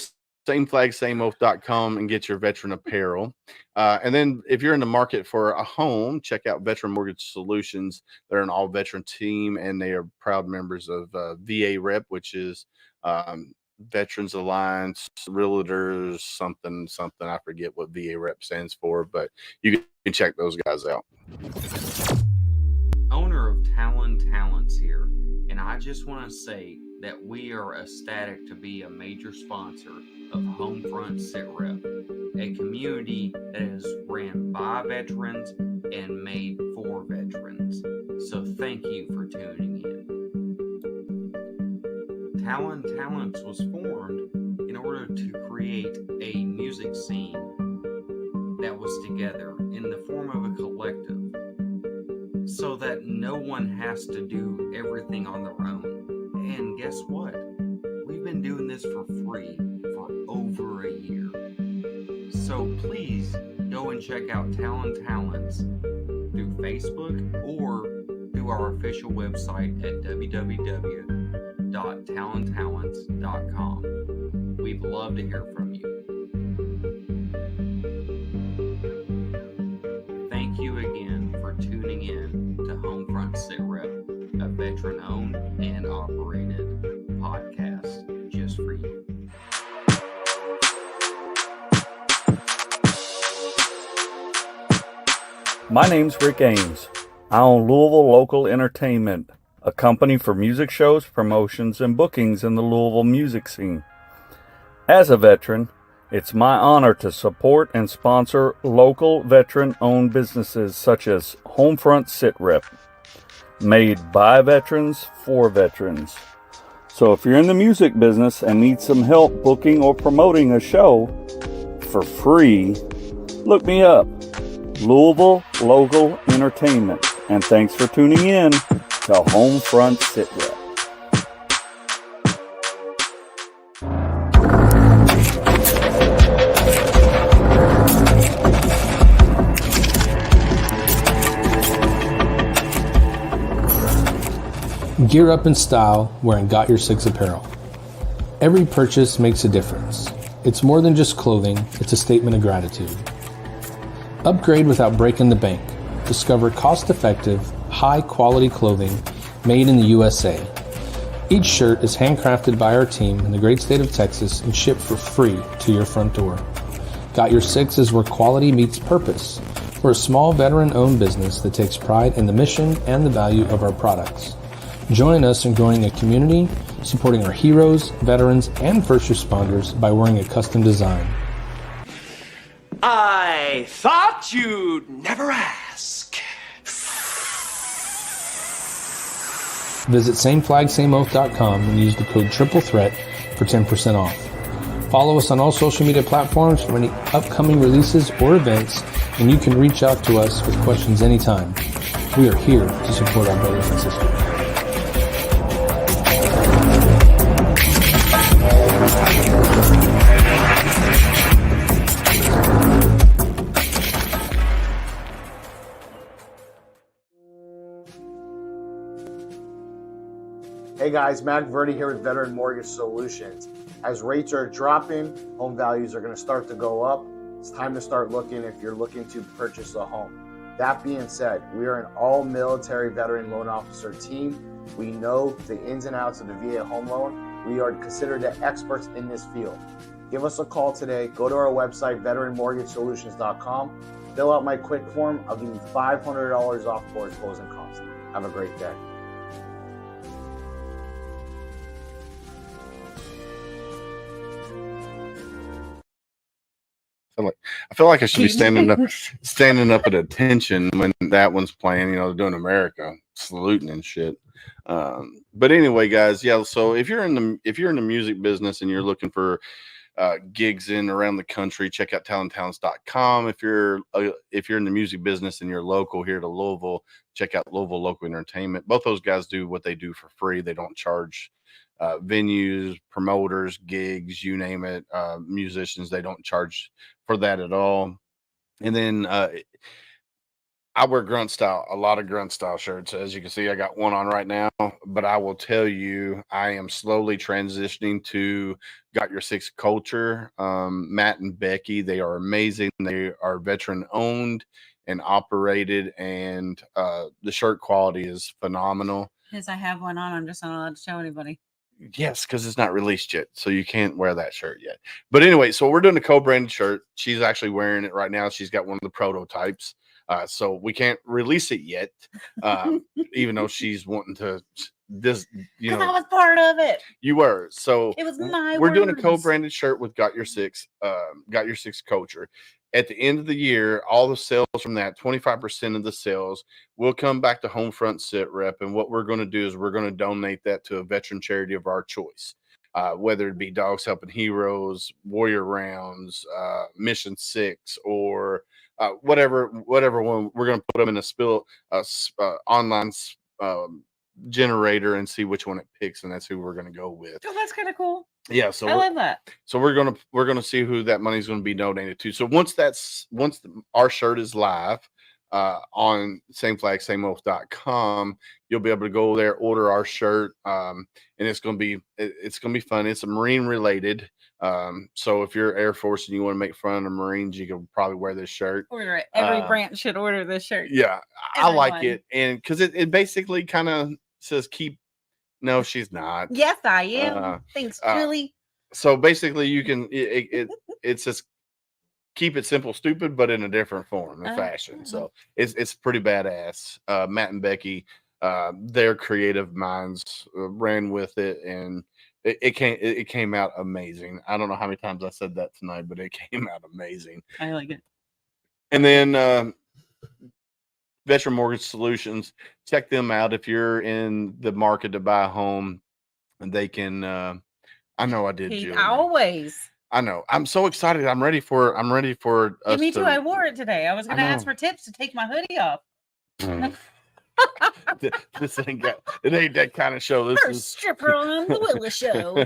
sameflagsameoath.com and get your veteran apparel. And then if you're in the market for a home, check out Veteran Mortgage Solutions. They're an all-veteran team, and they are proud members of VA Rep, which is Veterans Alliance, Realtors, something. I forget what VA Rep stands for, but you can check those guys out. Owner of Talents here, and I just want to say that we are ecstatic to be a major sponsor of HomeFront Sitrep, a community that is ran by veterans and made for veterans. So thank you for tuning in. Talents was formed in order to create a music scene that was together in the form of a collective, so that no one has to do everything on their own. And guess what? We've been doing this for free for over a year. So please go and check out Talents through Facebook or through our official website at www.talenttalents.com. We'd love to hear from you. Thank you again for tuning in to HomeFront Sitrep, a veteran-owned and operated podcast just for you. My name's Rick Ames. I own Louisville Local Entertainment, a company for music shows, promotions, and bookings in the Louisville music scene. As a veteran, it's my honor to support and sponsor local veteran-owned businesses such as HomeFront Sitrep, made by veterans for veterans. So if you're in the music business and need some help booking or promoting a show for free, look me up. Louisville Local Entertainment. And thanks for tuning in to HomeFront Sitrep. Gear up in style wearing Got Your Six apparel. Every purchase makes a difference. It's more than just clothing, it's a statement of gratitude. Upgrade without breaking the bank. Discover cost-effective, high-quality clothing made in the USA. Each shirt is handcrafted by our team in the great state of Texas and shipped for free to your front door. Got Your Six is where quality meets purpose. We're a small veteran-owned business that takes pride in the mission and the value of our products. Join us in growing a community, supporting our heroes, veterans, and first responders by wearing a custom design. I thought you'd never ask. Visit sameflagsameoath.com and use the code TRIPLETHREAT for 10% off. Follow us on all social media platforms for any upcoming releases or events, and you can reach out to us with questions anytime. We are here to support our brothers and sisters. Hey guys, Mac Verdi here with Veteran Mortgage Solutions. As rates are dropping, home values are going to start to go up. It's time to start looking if you're looking to purchase a home. That being said, we are an all-military veteran loan officer team. We know the ins and outs of the VA home loan. We are considered the experts in this field. Give us a call today. Go to our website, veteranmortgagesolutions.com. Fill out my quick form. I'll give you $500 off towards closing costs. Have a great day. I feel like I should be standing up at attention when that one's playing. You know, doing America, saluting and shit. But anyway, guys, yeah. So if you're in the music business and you're looking for gigs in around the country, check out talenttalents.com. If you're in the music business and you're local here to Louisville, check out Louisville Local Entertainment. Both those guys do what they do for free. They don't charge venues, promoters, gigs, you name it, musicians. They don't charge for that at all. And then I wear grunt style, a lot of grunt style shirts. As you can see, I got one on right now, but I will tell you, I am slowly transitioning to Got Your Six culture. Matt and Becky, they are amazing. They are veteran owned and operated, and the shirt quality is phenomenal. Because I have one on, I'm just not allowed to show anybody. Yes, because it's not released yet, so you can't wear that shirt yet. But anyway, so we're doing a co-branded shirt. She's actually wearing it right now. She's got one of the prototypes, so we can't release it yet, even though she's wanting to. This, you know, I was part of it. You were. So it was my. We're doing a co-branded shirt with Got Your Six culture. At the end of the year, all the sales from that, 25% of the sales will come back to HomeFront Sitrep. And what we're going to do is we're going to donate that to a veteran charity of our choice, whether it be Dogs Helping Heroes, Warrior Rounds, Mission 6, or whatever one. We're going to put them in a online generator and see which one it picks, and that's who we're going to go with. Oh, that's kind of cool. Yeah, so I love that. So we're gonna see who that money's going to be donated to. So once our shirt is live on sameflagsameoath.com, you'll be able to go there, order our shirt, and it's gonna be fun. It's a Marine related. So if you're Air Force and you want to make fun of the Marines, you can probably wear this shirt. Order it. Every branch should order this shirt. Yeah, Everyone. I like it, and because it basically kind of says keep. No, she's not. Yes, I am. Thanks, Julie. So basically, you can it says keep it simple, stupid, but in a different form and fashion. So it's pretty badass. Matt and Becky, their creative minds ran with it, and it came out amazing. I don't know how many times I said that tonight, but it came out amazing. I like it. And then Veteran Mortgage Solutions, check them out if you're in the market to buy a home, and they can. I know I did. Julie. Always. I know. I'm so excited. I'm ready for. Yeah, me too. I wore it today. I was going to ask for tips to take my hoodie off. This ain't that kind of show. This First is stripper on the Willa Show.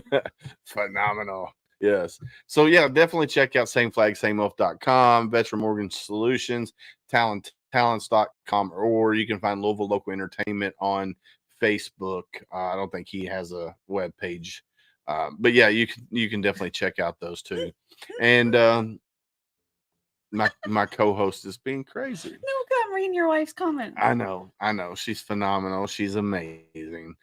Phenomenal. Yes. So yeah, definitely check out sameflagsameoath.com, Veteran Mortgage Solutions, talents.com, or you can find Louisville Local Entertainment on Facebook. I don't think he has a web page, but yeah, you can definitely check out those two. And my co-host is being crazy. No, I'm reading your wife's comment. I know. She's phenomenal. She's amazing.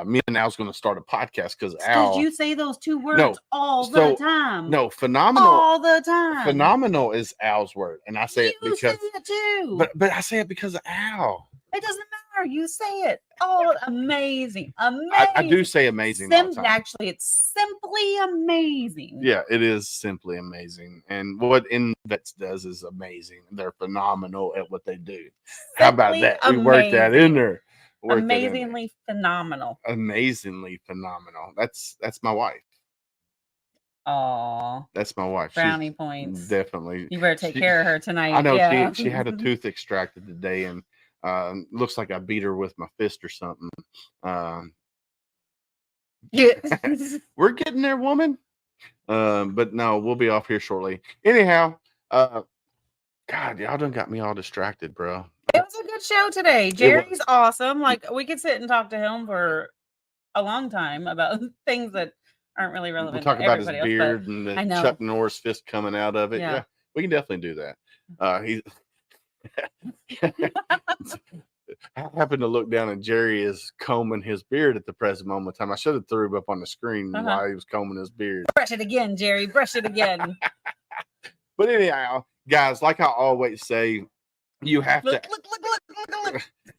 Me and Al's going to start a podcast because Al. Did you say those two words all the time? No, phenomenal. All the time. Phenomenal is Al's word, and I say it because. You say it too. But I say it because of Al. It doesn't matter. You say it. Oh, amazing. Amazing. I do say amazing. Actually, it's simply amazing. Yeah, it is simply amazing. And what INvets does is amazing. They're phenomenal at what they do. How about that? We worked that in there. Amazingly phenomenal. Amazingly phenomenal. That's my wife. Oh, that's my wife. Brownie points. Definitely. You better take care of her tonight. I know. Yeah. She had a tooth extracted today, and looks like I beat her with my fist or something. We're getting there, woman. But no, we'll be off here shortly. Anyhow, God, y'all done got me all distracted, bro. It was a good show today. Jerry's awesome. Like, we could sit and talk to him for a long time about things that aren't really relevant. We'll talk to about his everybody beard else, and the Chuck Norris fist coming out of it. Yeah, we can definitely do that. He's. I happened to look down, and Jerry is combing his beard at the present moment in time. I should have threw him up on the screen while he was combing his beard. Brush it again, Jerry. Brush it again. But anyhow, guys, like I always say, you have to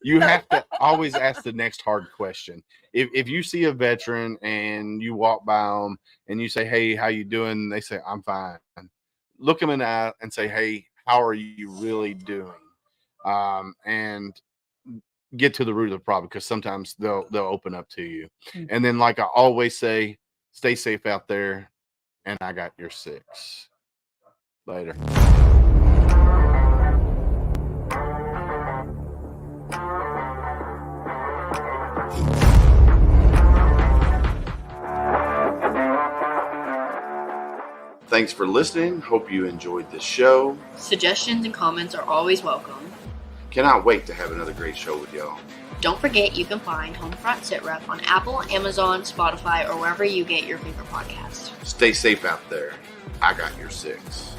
you have to always ask the next hard question. If you see a veteran and you walk by them and you say, "Hey, how you doing?" They say, "I'm fine." Look them in the eye and say, "Hey, how are you really doing?" And get to the root of the problem, because sometimes they'll open up to you. And then, like I always say, stay safe out there. And I got your 6. Later. Thanks for listening. Hope you enjoyed the show. Suggestions and comments are always welcome. Cannot wait to have another great show with y'all. Don't forget you can find HomeFront Sitrep on Apple, Amazon, Spotify, or wherever you get your favorite podcasts. Stay safe out there. I got your 6.